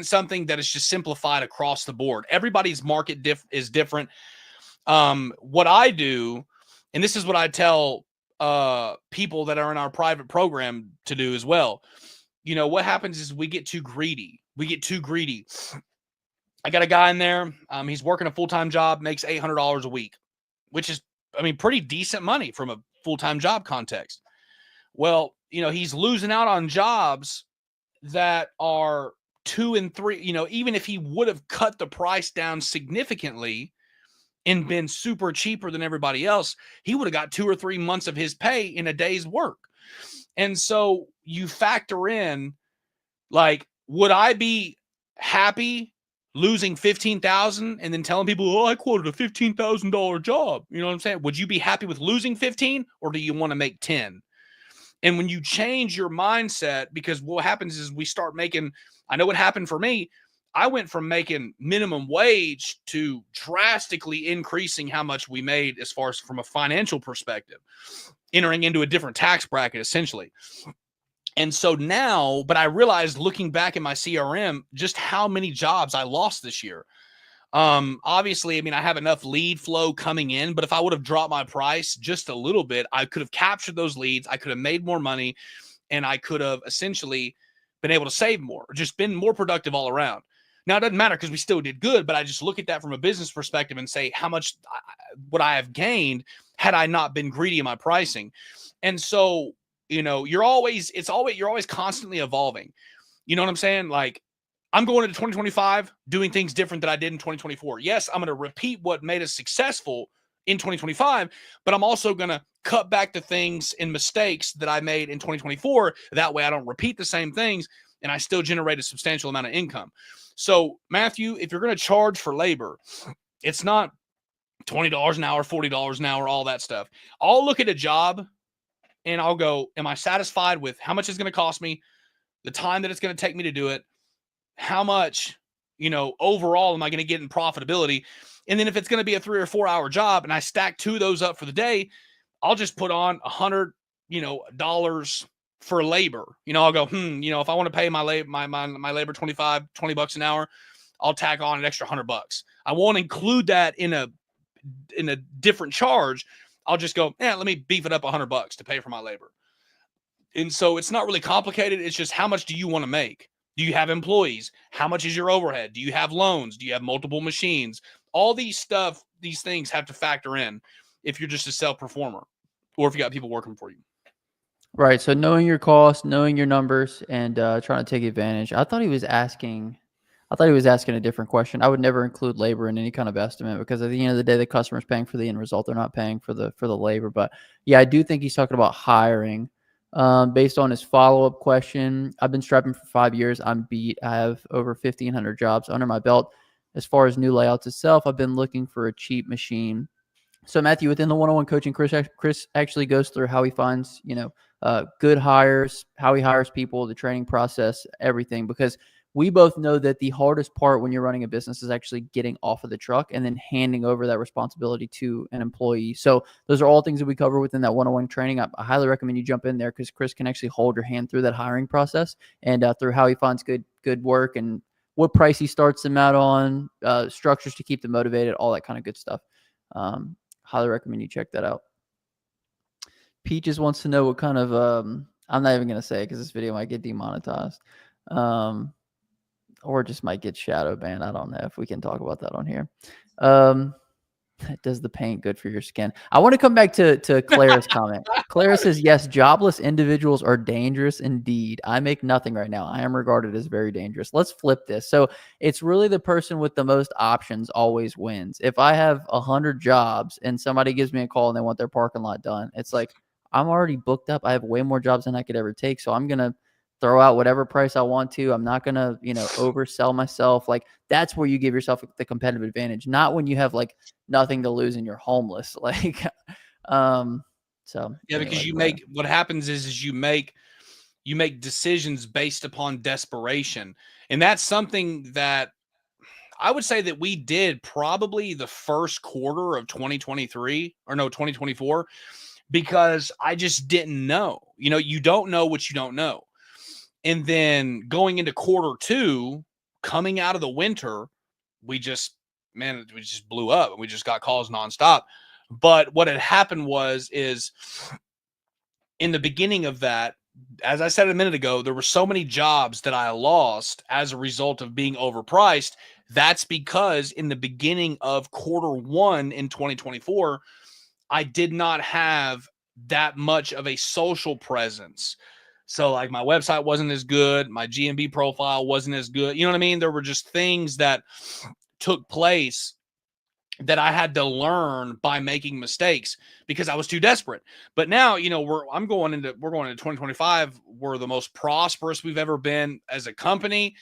Speaker 2: something that is just simplified across the board. Everybody's market is different. What I do, and this is what I tell people that are in our private program to do as well. What happens is we get too greedy. I got a guy in there. He's working a full-time job, makes $800 a week, which is, pretty decent money from a full-time job context. Well, he's losing out on jobs that are 2 and 3, even if he would have cut the price down significantly and been super cheaper than everybody else, he would have got 2 or 3 months of his pay in a day's work. And so you factor in, like, would I be happy losing $15,000 and then telling people, oh, I quoted a $15,000 job? You know what I'm saying? Would you be happy with losing 15, or do you want to make 10? And when you change your mindset, because what happens is we start making, I know what happened for me. I went from making minimum wage to drastically increasing how much we made as far as from a financial perspective, entering into a different tax bracket, essentially. And so now, but I realized looking back at my CRM, just how many jobs I lost this year. Obviously, I have enough lead flow coming in, but if I would have dropped my price just a little bit, I could have captured those leads. I could have made more money, and I could have essentially been able to save more, or just been more productive all around. Now, it doesn't matter because we still did good, but I just look at that from a business perspective and say, how much would I have gained had I not been greedy in my pricing? And so, you're always constantly evolving. You know what I'm saying? Like, I'm going into 2025 doing things different than I did in 2024. Yes, I'm going to repeat what made us successful in 2025, but I'm also going to cut back the things and mistakes that I made in 2024. That way I don't repeat the same things and I still generate a substantial amount of income. So, Matthew, if you're going to charge for labor, it's not $20 an hour, $40 an hour, all that stuff. I'll look at a job and I'll go, am I satisfied with how much it's going to cost me, the time that it's going to take me to do it, how much, overall am I going to get in profitability? And then if it's going to be a 3 or 4 hour job and I stack 2 of those up for the day, I'll just put on $100, dollars for labor. I'll go, if I want to pay my labor $20 an hour, I'll tack on an extra $100. I won't include that in a different charge. I'll just go, let me beef it up $100 to pay for my labor. And so it's not really complicated. It's just, how much do you want to make? Do you have employees? How much is your overhead? Do you have loans? Do you have multiple machines? All these things have to factor in if you're just a self-performer or if you got people working for you.
Speaker 1: Right. So knowing your costs, knowing your numbers, and trying to take advantage. I thought he was asking I thought he was asking a different question. I would never include labor in any kind of estimate because at the end of the day, the customer's paying for the end result. They're not paying for the labor. But yeah, I do think he's talking about hiring. Based on his follow-up question, I've been strapping for 5 years. I'm beat. I have over 1,500 jobs under my belt. As far as new layouts itself, I've been looking for a cheap machine. So Matthew, within the one-on-one coaching, Chris actually goes through how he finds, good hires, how he hires people, the training process, everything, because we both know that the hardest part when you're running a business is actually getting off of the truck and then handing over that responsibility to an employee. So those are all things that we cover within that one-on-one training. I highly recommend you jump in there because Chris can actually hold your hand through that hiring process and through how he finds good work and what price he starts them out on, structures to keep them motivated, all that kind of good stuff. Highly recommend you check that out. Peaches wants to know what kind of I'm not even gonna say because this video might get demonetized, or just might get shadow banned. I don't know if we can talk about that on here. Does the paint good for your skin? I want to come back to Clara's comment. Clara says, yes, jobless individuals are dangerous indeed. I make nothing right now. I am regarded as very dangerous. Let's flip this. So it's really the person with the most options always wins. If I have 100 jobs and somebody gives me a call and they want their parking lot done, it's like, I'm already booked up. I have way more jobs than I could ever take. So I'm going to throw out whatever price I want to. I'm not going to, oversell myself. Like that's where you give yourself the competitive advantage, not when you have like nothing to lose and you're homeless. Like, so
Speaker 2: yeah,
Speaker 1: anyway,
Speaker 2: because what happens is you make decisions based upon desperation. And that's something that I would say that we did probably the first quarter of 2024, because I just didn't know. You don't know what you don't know. And then going into quarter two, coming out of the winter, we just blew up and we just got calls nonstop. But what had happened is in the beginning of that, as I said a minute ago, there were so many jobs that I lost as a result of being overpriced. That's because in the beginning of quarter one in 2024, I did not have that much of a social presence. So like my website wasn't as good. My GMB profile wasn't as good. You know what I mean? There were just things that took place that I had to learn by making mistakes because I was too desperate. But now, we're going into 2025. We're the most prosperous we've ever been as a company,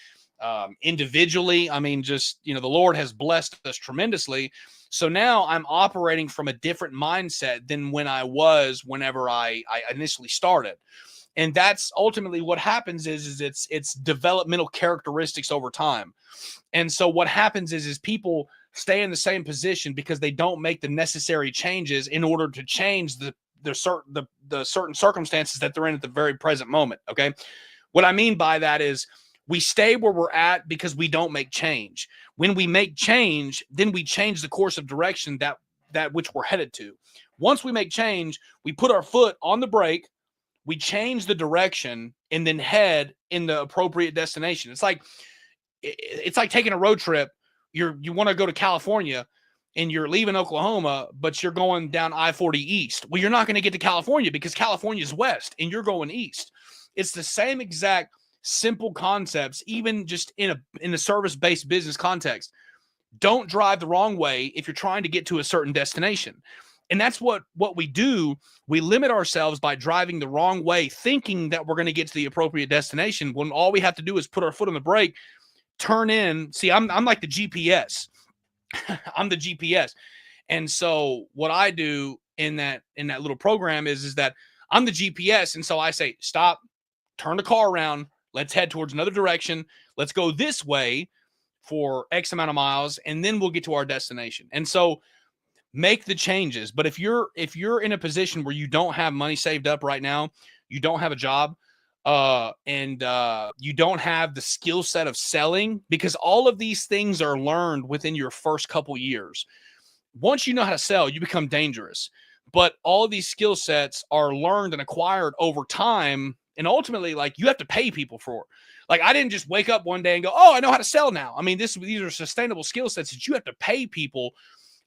Speaker 2: individually. I mean, just, the Lord has blessed us tremendously. So now I'm operating from a different mindset than when I was whenever I initially started. And that's ultimately what happens is it's developmental characteristics over time. And so what happens is people stay in the same position because they don't make the necessary changes in order to change the certain circumstances that they're in at the very present moment. Okay. What I mean by that is we stay where we're at because we don't make change. When we make change, then we change the course of direction that which we're headed to. Once we make change, we put our foot on the brake, we change the direction, and then head in the appropriate destination. It's like taking a road trip. You want to go to California and you're leaving Oklahoma, but you're going down I-40 east. Well, you're not going to get to California because California is west and you're going east. It's the same exact simple concepts, even just in a service-based business context. Don't drive the wrong way if you're trying to get to a certain destination. And that's what we do. We limit ourselves by driving the wrong way, thinking that we're going to get to the appropriate destination when all we have to do is put our foot on the brake, turn in. See, I'm like the GPS. I'm the GPS. And so what I do in that little program is that I'm the GPS. And so I say, stop, turn the car around. Let's head towards another direction. Let's go this way for X amount of miles, and then we'll get to our destination. And so make the changes. But if you're in a position where you don't have money saved up right now, you don't have a job, and you don't have the skill set of selling, because all of these things are learned within your first couple years. Once you know how to sell, you become dangerous. But all of these skill sets are learned and acquired over time. And ultimately, like, you have to pay people for it. Like, I didn't just wake up one day and go, oh, I know how to sell now. I mean, these are sustainable skill sets that you have to pay people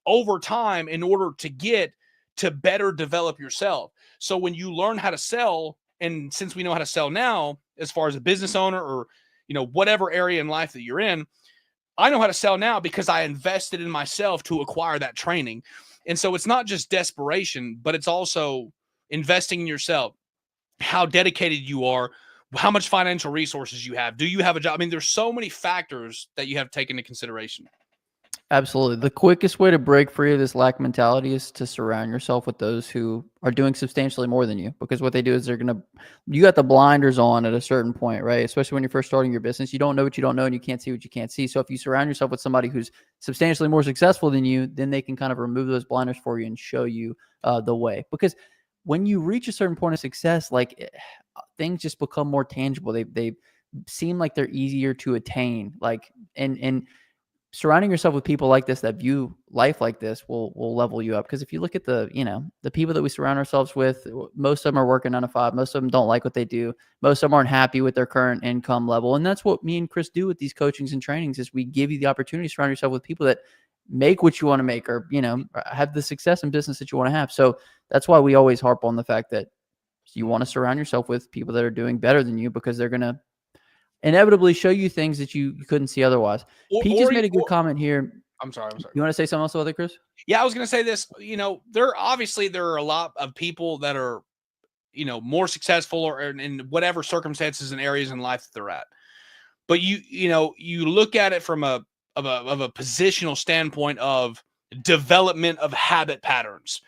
Speaker 2: over time in order to get to better develop yourself. So when you learn how to sell, and since we know how to sell now, as far as a business owner or, whatever area in life that you're in, I know how to sell now because I invested in myself to acquire that training. And so it's not just desperation, but it's also investing in yourself, how dedicated you are, how much financial resources you have. Do you have a job? I mean, there's so many factors that you have to take into consideration.
Speaker 1: Absolutely. The quickest way to break free of this lack mentality is to surround yourself with those who are doing substantially more than you. Because what they do is you got the blinders on at a certain point, right? Especially when you're first starting your business. You don't know what you don't know and you can't see what you can't see. So if you surround yourself with somebody who's substantially more successful than you, then they can kind of remove those blinders for you and show you the way. Because when you reach a certain point of success, things just become more tangible. They seem like they're easier to attain. And surrounding yourself with people like this that view life like this will level you up. Because if you look at the people that we surround ourselves with, most of them are working 9 to 5. Most of them don't like what they do. Most of them aren't happy with their current income level. And that's what me and Chris do with these coachings and trainings is we give you the opportunity to surround yourself with people that make what you want to make, or have the success in business that you want to have. So that's why we always harp on the fact that you want to surround yourself with people that are doing better than you, because they're going to inevitably show you things that you couldn't see otherwise. Pete just made a good comment here.
Speaker 2: I'm sorry.
Speaker 1: You want to say something else about that, Chris?
Speaker 2: Yeah, I was going to say this. There are a lot of people that are, more successful or in whatever circumstances and areas in life that they're at. But you look at it from a positional standpoint of development of habit patterns.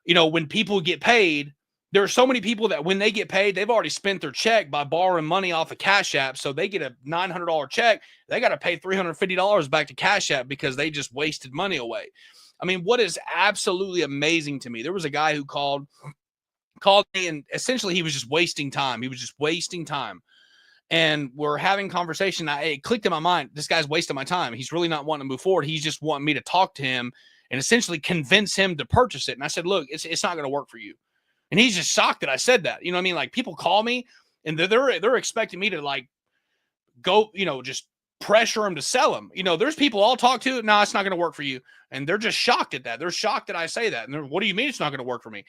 Speaker 2: When people get paid, there are so many people that when they get paid, they've already spent their check by borrowing money off of Cash App. So they get a $900 check. They got to pay $350 back to Cash App because they just wasted money away. I mean, what is absolutely amazing to me, there was a guy who called me, and essentially he was just wasting time. He was just wasting time. And we're having conversation. It clicked in my mind, this guy's wasting my time. He's really not wanting to move forward. He's just wanting me to talk to him and essentially convince him to purchase it. And I said, look, it's not going to work for you. And he's just shocked that I said that. You know what I mean? Like, people call me and they're expecting me to go, just pressure him to sell them. There's people I'll talk to. No, it's not going to work for you. And they're just shocked at that. They're shocked that I say that. And what do you mean it's not going to work for me?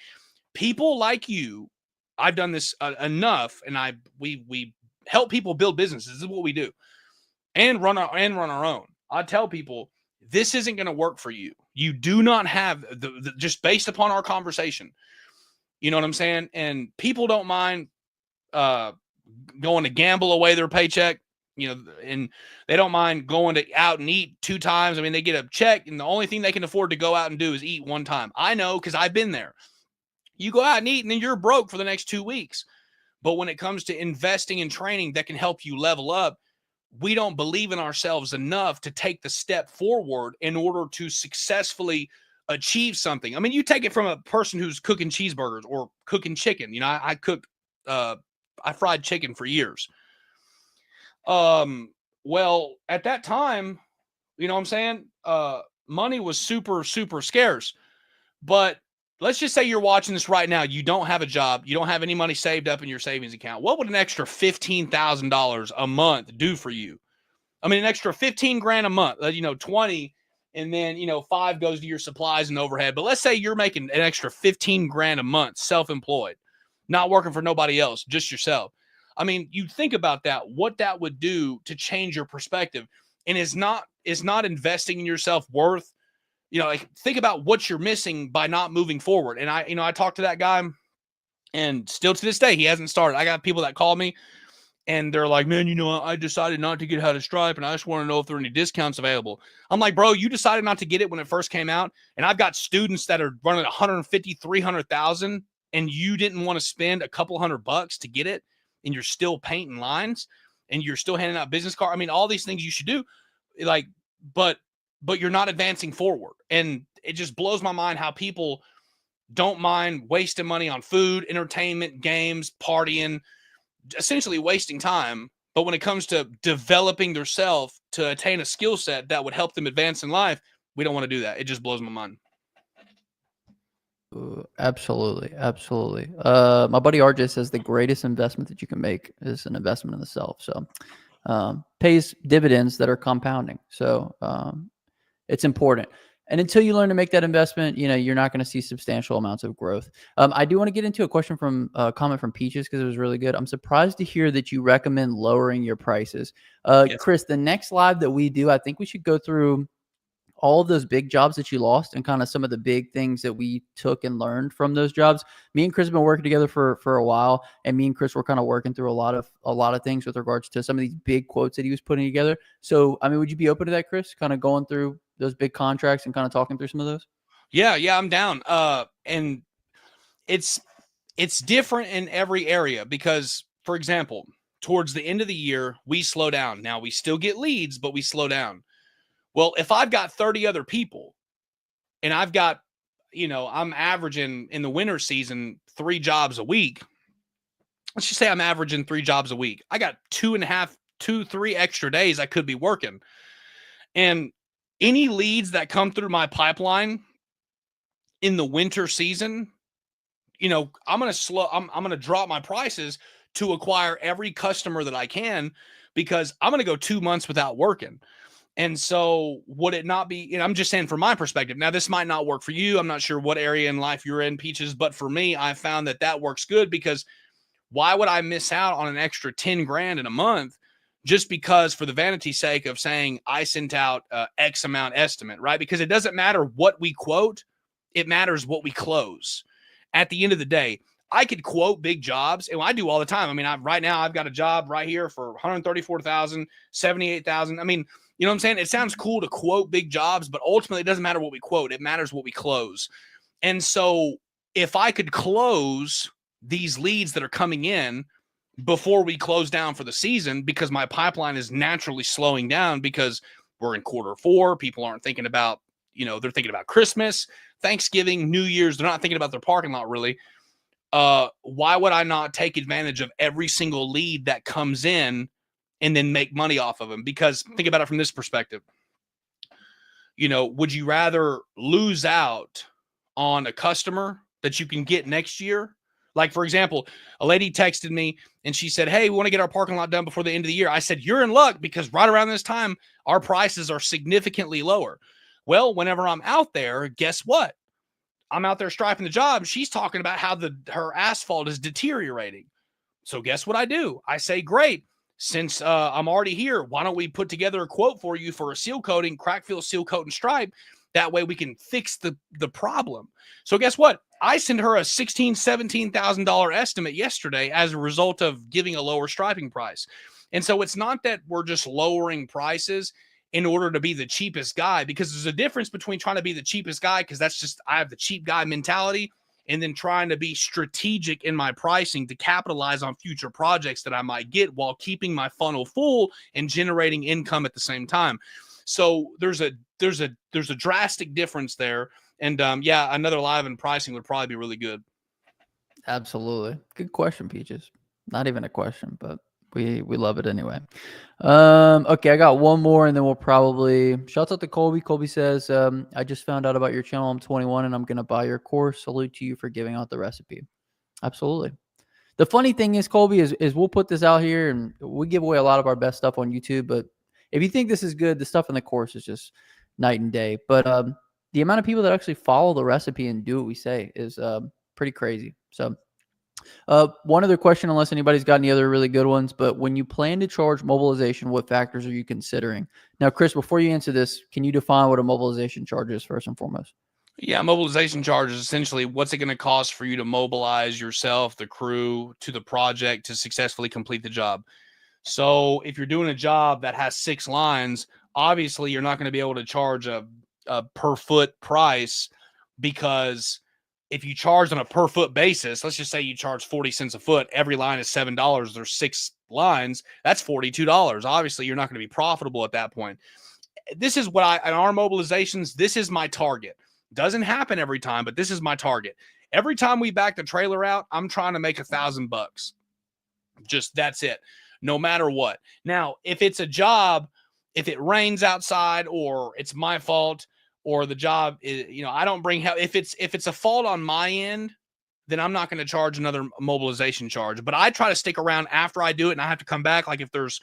Speaker 2: People like you, I've done this enough, and we help people build businesses. This is what we do, and run our own. I tell people, this isn't going to work for you. You do not have just based upon our conversation. You know what I'm saying? And people don't mind going to gamble away their paycheck, and they don't mind going out and eat 2 times. I mean, they get a check, and the only thing they can afford to go out and do is eat 1 time. I know, because I've been there. You go out and eat, and then you're broke for the next 2 weeks. But when it comes to investing in training that can help you level up, we don't believe in ourselves enough to take the step forward in order to successfully achieve something. I mean, you take it from a person who's cooking cheeseburgers or cooking chicken. I fried chicken for years. Well, at that time, you know what I'm saying? Money was super, super scarce. But let's just say you're watching this right now. You don't have a job. You don't have any money saved up in your savings account. What would an extra $15,000 a month do for you? I mean, an extra 15 grand a month, 20, and then, 5 goes to your supplies and overhead. But let's say you're making an extra 15 grand a month, self-employed, not working for nobody else, just yourself. I mean, you think about that, what that would do to change your perspective. And is not investing in yourself worth, think about what you're missing by not moving forward. And I talked to that guy, and still to this day, he hasn't started. I got people that call me and they're like, man, I decided not to get How to Stripe, and I just want to know if there are any discounts available. I'm like, bro, you decided not to get it when it first came out. And I've got students that are running 150, 300,000, and you didn't want to spend a couple $100 to get it. And you're still painting lines, and you're still handing out business cards. I mean, all these things you should do, but you're not advancing forward. And it just blows my mind how people don't mind wasting money on food, entertainment, games, partying, essentially wasting time. But when it comes to developing themselves to attain a skill set that would help them advance in life, we don't want to do that. It just blows my mind.
Speaker 1: Absolutely. My buddy RJ says the greatest investment that you can make is an investment in the self. So pays dividends that are compounding. So it's important. And until you learn to make that investment, you're not going to see substantial amounts of growth. I do want to get into a question from a comment from Peaches because it was really good. I'm surprised to hear that you recommend lowering your prices.
Speaker 2: Yes.
Speaker 1: Chris, the next live that we do, I think we should go through all of those big jobs that you lost and kind of some of the big things that we took and learned from those jobs. Me and Chris have been working together for a while, and me and Chris were kind of working through a lot of things with regards to some of these big quotes that he was putting together. So, I mean, would you be open to that, Chris? Kind of going through those big contracts and kind of talking through some of those?
Speaker 2: Yeah, I'm down. And it's different in every area because, for example, towards the end of the year, we slow down. Now we still get leads, but we slow down. Well, if I've got 30 other people and I've got, I'm averaging in the winter season 3 jobs a week. Let's just say I'm averaging 3 jobs a week. I got 3 extra days I could be working. And any leads that come through my pipeline in the winter season, I'm going to drop my prices to acquire every customer that I can because I'm going to go 2 months without working. And so would it not be, I'm just saying from my perspective, now this might not work for you. I'm not sure what area in life you're in, Peaches, but for me, I found that works good because why would I miss out on an extra 10 grand in a month just because for the vanity sake of saying I sent out X amount estimate, right? Because it doesn't matter what we quote. It matters what we close. At the end of the day, I could quote big jobs, and I do all the time. I mean, right now I've got a job right here for 134,000, 78,000. I mean, you know what I'm saying? It sounds cool to quote big jobs, but ultimately it doesn't matter what we quote. It matters what we close. And so if I could close these leads that are coming in before we close down for the season, because my pipeline is naturally slowing down because we're in Q4, people aren't thinking about, they're thinking about Christmas, Thanksgiving, New Year's. They're not thinking about their parking lot really. Why would I not take advantage of every single lead that comes in and then make money off of them? Because think about it from this perspective. Would you rather lose out on a customer that you can get next year? Like, for example, a lady texted me and she said, hey, we want to get our parking lot done before the end of the year. I said, you're in luck because right around this time, our prices are significantly lower. Well, whenever I'm out there, guess what? I'm out there striping the job. She's talking about how her asphalt is deteriorating. So guess what I do? I say, great. Since I'm already here, why don't we put together a quote for you for a seal coating, crack fill, seal coat, and stripe? That way we can fix the problem. So guess what? I sent her a $16,000, $17,000 estimate yesterday as a result of giving a lower striping price. And so it's not that we're just lowering prices in order to be the cheapest guy, because there's a difference between trying to be the cheapest guy, because that's just, I have the cheap guy mentality, and then trying to be strategic in my pricing to capitalize on future projects that I might get while keeping my funnel full and generating income at the same time. So there's a drastic difference there. And yeah, another live in pricing would probably be really good.
Speaker 1: Absolutely. Good question, Peaches. Not even a question, but we love it anyway. Okay, I got one more and then we'll probably shout out to Colby. Colby says, I just found out about your channel. I'm 21 and I'm gonna buy your course. Salute to you for giving out the recipe. Absolutely. The funny thing is, Colby, is we'll put this out here and we give away a lot of our best stuff on YouTube, but if you think this is good, the stuff in the course is just night and day. But the amount of people that actually follow the recipe and do what we say is pretty crazy. So one other question, unless anybody's got any other really good ones, but when you plan to charge mobilization, what factors are you considering? Now, Chris, before you answer this, can you define what a mobilization charge is first and foremost?
Speaker 2: Yeah, mobilization charge is essentially what's it going to cost for you to mobilize yourself, the crew, to the project to successfully complete the job. So if you're doing a job that has 6 lines, obviously you're not going to be able to charge a per foot price, because if you charge on a per foot basis, let's just say you charge 40 cents a foot, every line is $7. There's 6 lines. That's $42. Obviously, you're not going to be profitable at that point. This is what in our mobilizations, this is my target. Doesn't happen every time, but this is my target. Every time we back the trailer out, I'm trying to make $1,000. Just that's it. No matter what. Now, if it's a job, if it rains outside or it's my fault or the job is, I don't bring help. If it's a fault on my end, then I'm not going to charge another mobilization charge. But I try to stick around after I do it and I have to come back. Like if there's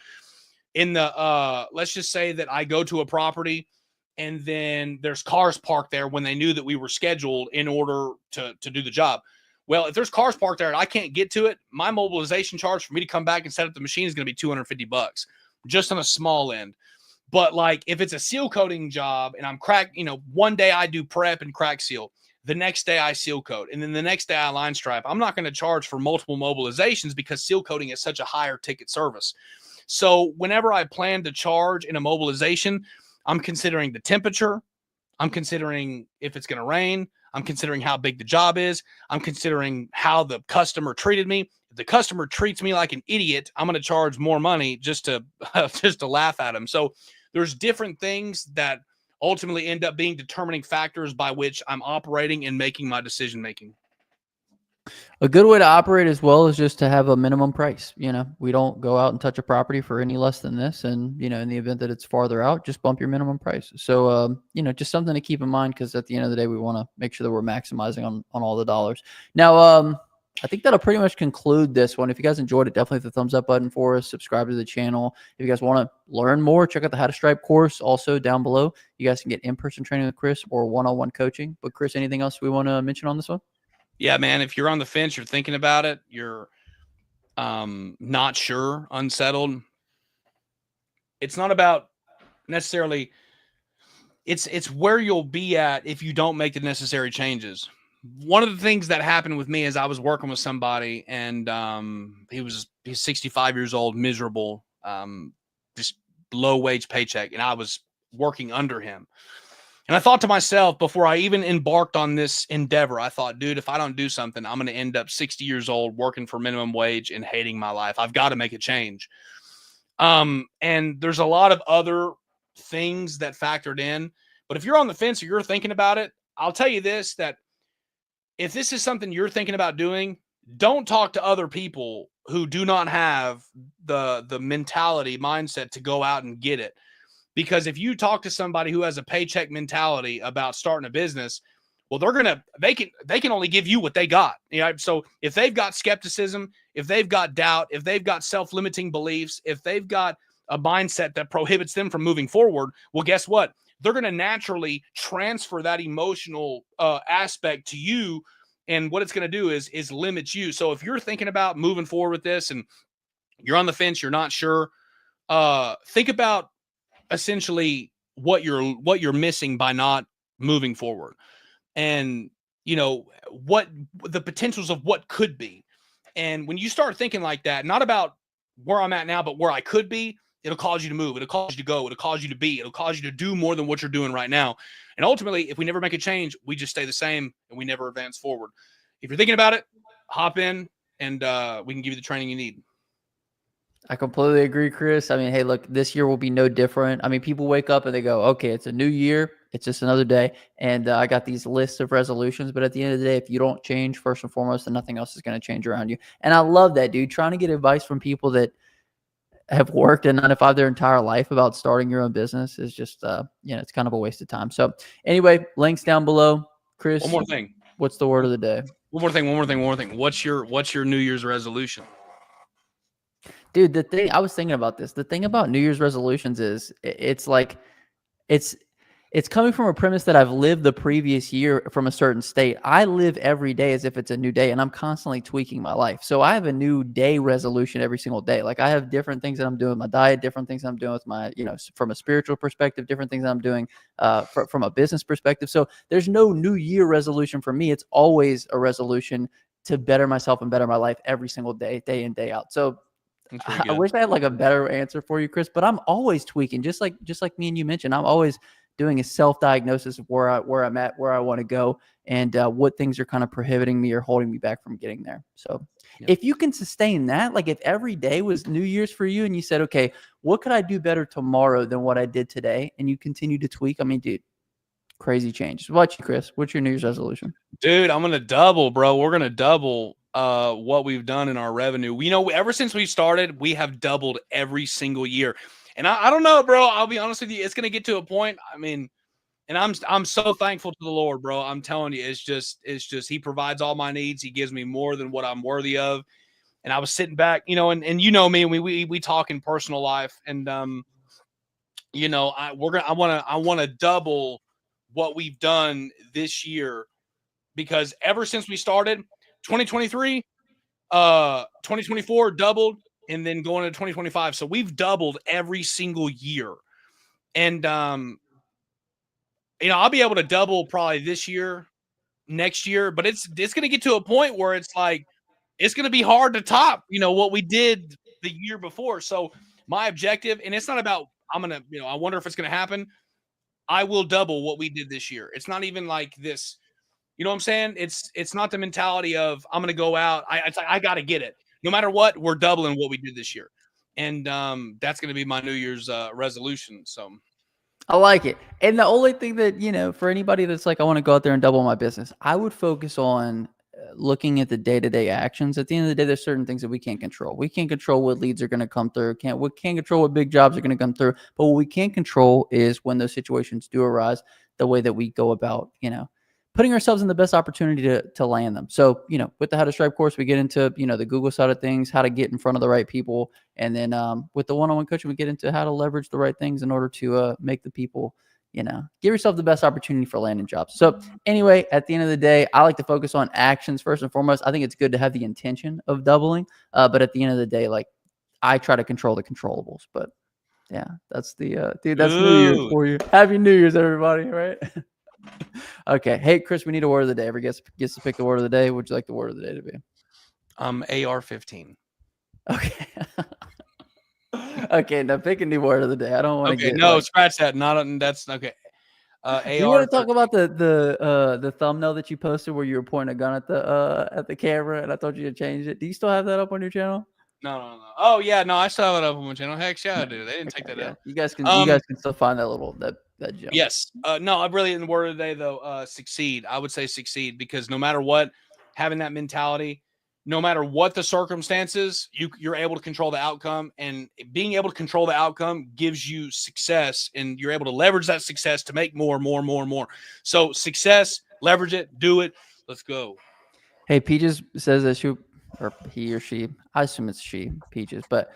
Speaker 2: in the let's just say that I go to a property and then there's cars parked there when they knew that we were scheduled in order to do the job. Well, if there's cars parked there and I can't get to it, my mobilization charge for me to come back and set up the machine is going to be $250 just on a small end. But like if it's a seal coating job and I'm one day I do prep and crack seal, the next day I seal coat, and then the next day I line stripe, I'm not going to charge for multiple mobilizations because seal coating is such a higher ticket service. So whenever I plan to charge in a mobilization, I'm considering the temperature. I'm considering if it's going to rain. I'm considering how big the job is. I'm considering how the customer treated me. If the customer treats me like an idiot, I'm going to charge more money just to laugh at him. So there's different things that ultimately end up being determining factors by which I'm operating and making my decision making.
Speaker 1: A good way to operate as well is just to have a minimum price. We don't go out and touch a property for any less than this. And, in the event that it's farther out, just bump your minimum price. So, just something to keep in mind, because at the end of the day, we want to make sure that we're maximizing on all the dollars. Now, I think that'll pretty much conclude this one. If you guys enjoyed it, definitely hit the thumbs up button for us. Subscribe to the channel. If you guys want to learn more, check out the How to Stripe course also down below. You guys can get in-person training with Chris or one-on-one coaching. But Chris, anything else we want to mention on this one?
Speaker 2: Yeah, man, if you're on the fence, you're thinking about it, you're not sure, unsettled. It's not about necessarily, it's where you'll be at if you don't make the necessary changes. One of the things that happened with me is I was working with somebody, and he's 65 years old, miserable, just low wage paycheck, and I was working under him. And I thought to myself, before I even embarked on this endeavor, I thought, dude, if I don't do something, I'm going to end up 60 years old working for minimum wage and hating my life. I've got to make a change. And there's a lot of other things that factored in. But if you're on the fence or you're thinking about it, I'll tell you this, that if this is something you're thinking about doing, don't talk to other people who do not have the mentality, mindset to go out and get it. Because if you talk to somebody who has a paycheck mentality about starting a business, well, they can only give you what they got. So if they've got skepticism, if they've got doubt, if they've got self-limiting beliefs, if they've got a mindset that prohibits them from moving forward, well, guess what? They're going to naturally transfer that emotional aspect to you. And what it's going to do is limit you. So if you're thinking about moving forward with this and you're on the fence, you're not sure, think about essentially what you're missing by not moving forward, and what the potentials of what could be. And when you start thinking like that, not about where I'm at now, but where I could be, it'll cause you to move, it'll cause you to go, it'll cause you to be, it'll cause you to do more than what you're doing right now. And ultimately, if we never make a change, we just stay the same and we never advance forward. If you're thinking about it, hop in and we can give you the training you need.
Speaker 1: I completely agree, Chris. I mean, hey, look, this year will be no different. I mean, people wake up and they go, okay, it's a new year. It's just another day. And I got these lists of resolutions. But at the end of the day, if you don't change first and foremost, then nothing else is going to change around you. And I love that, dude. Trying to get advice from people that have worked and 9 to 5 their entire life about starting your own business is just, it's kind of a waste of time. So anyway, links down below. Chris,
Speaker 2: one more thing.
Speaker 1: What's the word of the day?
Speaker 2: One more thing. What's your New Year's resolution?
Speaker 1: Dude, I was thinking about this. The thing about New Year's resolutions is it's coming from a premise that I've lived the previous year from a certain state. I live every day as if it's a new day, and I'm constantly tweaking my life. So I have a new day resolution every single day. Like I have different things that I'm doing with my diet, different things I'm doing with my, from a spiritual perspective, different things that I'm doing from a business perspective. So there's no New Year resolution for me. It's always a resolution to better myself and better my life every single day, day in, day out. So I wish I had like a better answer for you, Chris, but I'm always tweaking, just like me and you mentioned. I'm always doing a self-diagnosis of where I'm at, where I want to go, and what things are kind of prohibiting me or holding me back from getting there. So if you can sustain that, like if every day was New Year's for you and you said, okay, what could I do better tomorrow than what I did today? And you continue to tweak. I mean, dude, crazy change. What about you, Chris? What's your New Year's resolution?
Speaker 2: Dude, I'm going to double, bro. We're going to double what we've done in our revenue. Ever since we started, we have doubled every single year. And I don't know, bro. I'll be honest with you. It's going to get to a point. I mean, and I'm so thankful to the Lord, bro. I'm telling you, it's just he provides all my needs. He gives me more than what I'm worthy of. And I was sitting back, and you know me, we talk in personal life, and you know, I want to double what we've done this year, because ever since we started 2023, 2024 doubled, and then going into 2025. So we've doubled every single year. And you know, I'll be able to double probably this year, next year, but it's going to get to a point where it's like it's going to be hard to top, you know, what we did the year before. So my objective, and it's not about I'm going to, you know, I wonder if it's going to happen. I will double what we did this year. It's not even like this, you know what I'm saying? It's not the mentality of I'm going to go out. It's like I got to get it. No matter what, we're doubling what we did this year. And that's going to be my New Year's resolution. So
Speaker 1: I like it. And the only thing that, you know, for anybody that's like, I want to go out there and double my business, I would focus on looking at the day-to-day actions. At the end of the day, there's certain things that we can't control. We can't control what leads are going to come through. We can't control what big jobs are going to come through. But what we can control is when those situations do arise, the way that we go about, you know, putting ourselves in the best opportunity to land them. So, you know, with the How to Stripe course, we get into, you know, the Google side of things, how to get in front of the right people. And then with the one-on-one coaching, we get into how to leverage the right things in order to make the people, you know, give yourself the best opportunity for landing jobs. So anyway, at the end of the day, I like to focus on actions first and foremost. I think it's good to have the intention of doubling. But at the end of the day, like I try to control the controllables. But yeah, that's the dude, that's New Year's for you. Happy New Year's, everybody, right? Okay. Hey, Chris, we need a word of the day. Every guest gets to pick the word of the day. What would you like the word of the day to be?
Speaker 2: AR-15.
Speaker 1: Okay. Okay, now pick a new word of the day. I don't want to get
Speaker 2: no, scratch that. That's okay.
Speaker 1: you want to talk about the thumbnail that you posted where you were pointing a gun at the camera, and I told you to change it. Do you still have that up on your channel?
Speaker 2: No. Oh yeah, no, I still have it up on my channel. Heck yeah, I do. They didn't take that out.
Speaker 1: You guys can still find that little that jump.
Speaker 2: Yes. No, I really in the word of the day though, succeed. I would say succeed, because no matter what, having that mentality, no matter what the circumstances, you're able to control the outcome, and being able to control the outcome gives you success, and you're able to leverage that success to make more. So success, leverage it, do it. Let's go.
Speaker 1: Hey, Peaches says that he or she, I assume it's she, Peaches, but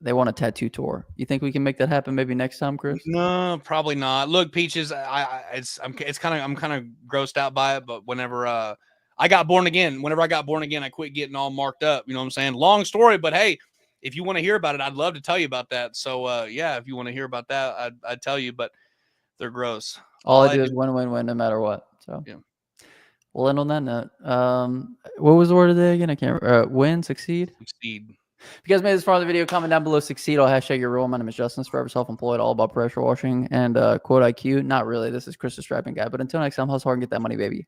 Speaker 1: they want a tattoo tour. You think we can make that happen maybe next time, Chris?
Speaker 2: No, probably not. Look, Peaches, I'm kind of grossed out by it, but whenever I got born again, I quit getting all marked up. You know what I'm saying? Long story, but hey, if you want to hear about it, I'd love to tell you about that. So yeah, if you want to hear about that, I'd tell you, but they're gross.
Speaker 1: All I do is win, no matter what. So
Speaker 2: yeah.
Speaker 1: We'll end on that note. What was the word of the day again? I can't remember. Win, succeed?
Speaker 2: Succeed.
Speaker 1: If you guys made this far in the video, comment down below succeed. I'll hashtag your role. My name is Justin, forever self-employed, all about pressure washing and quote IQ. Not really. This is Chris the Strapping Guy. But until next time, hustle hard and get that money, baby.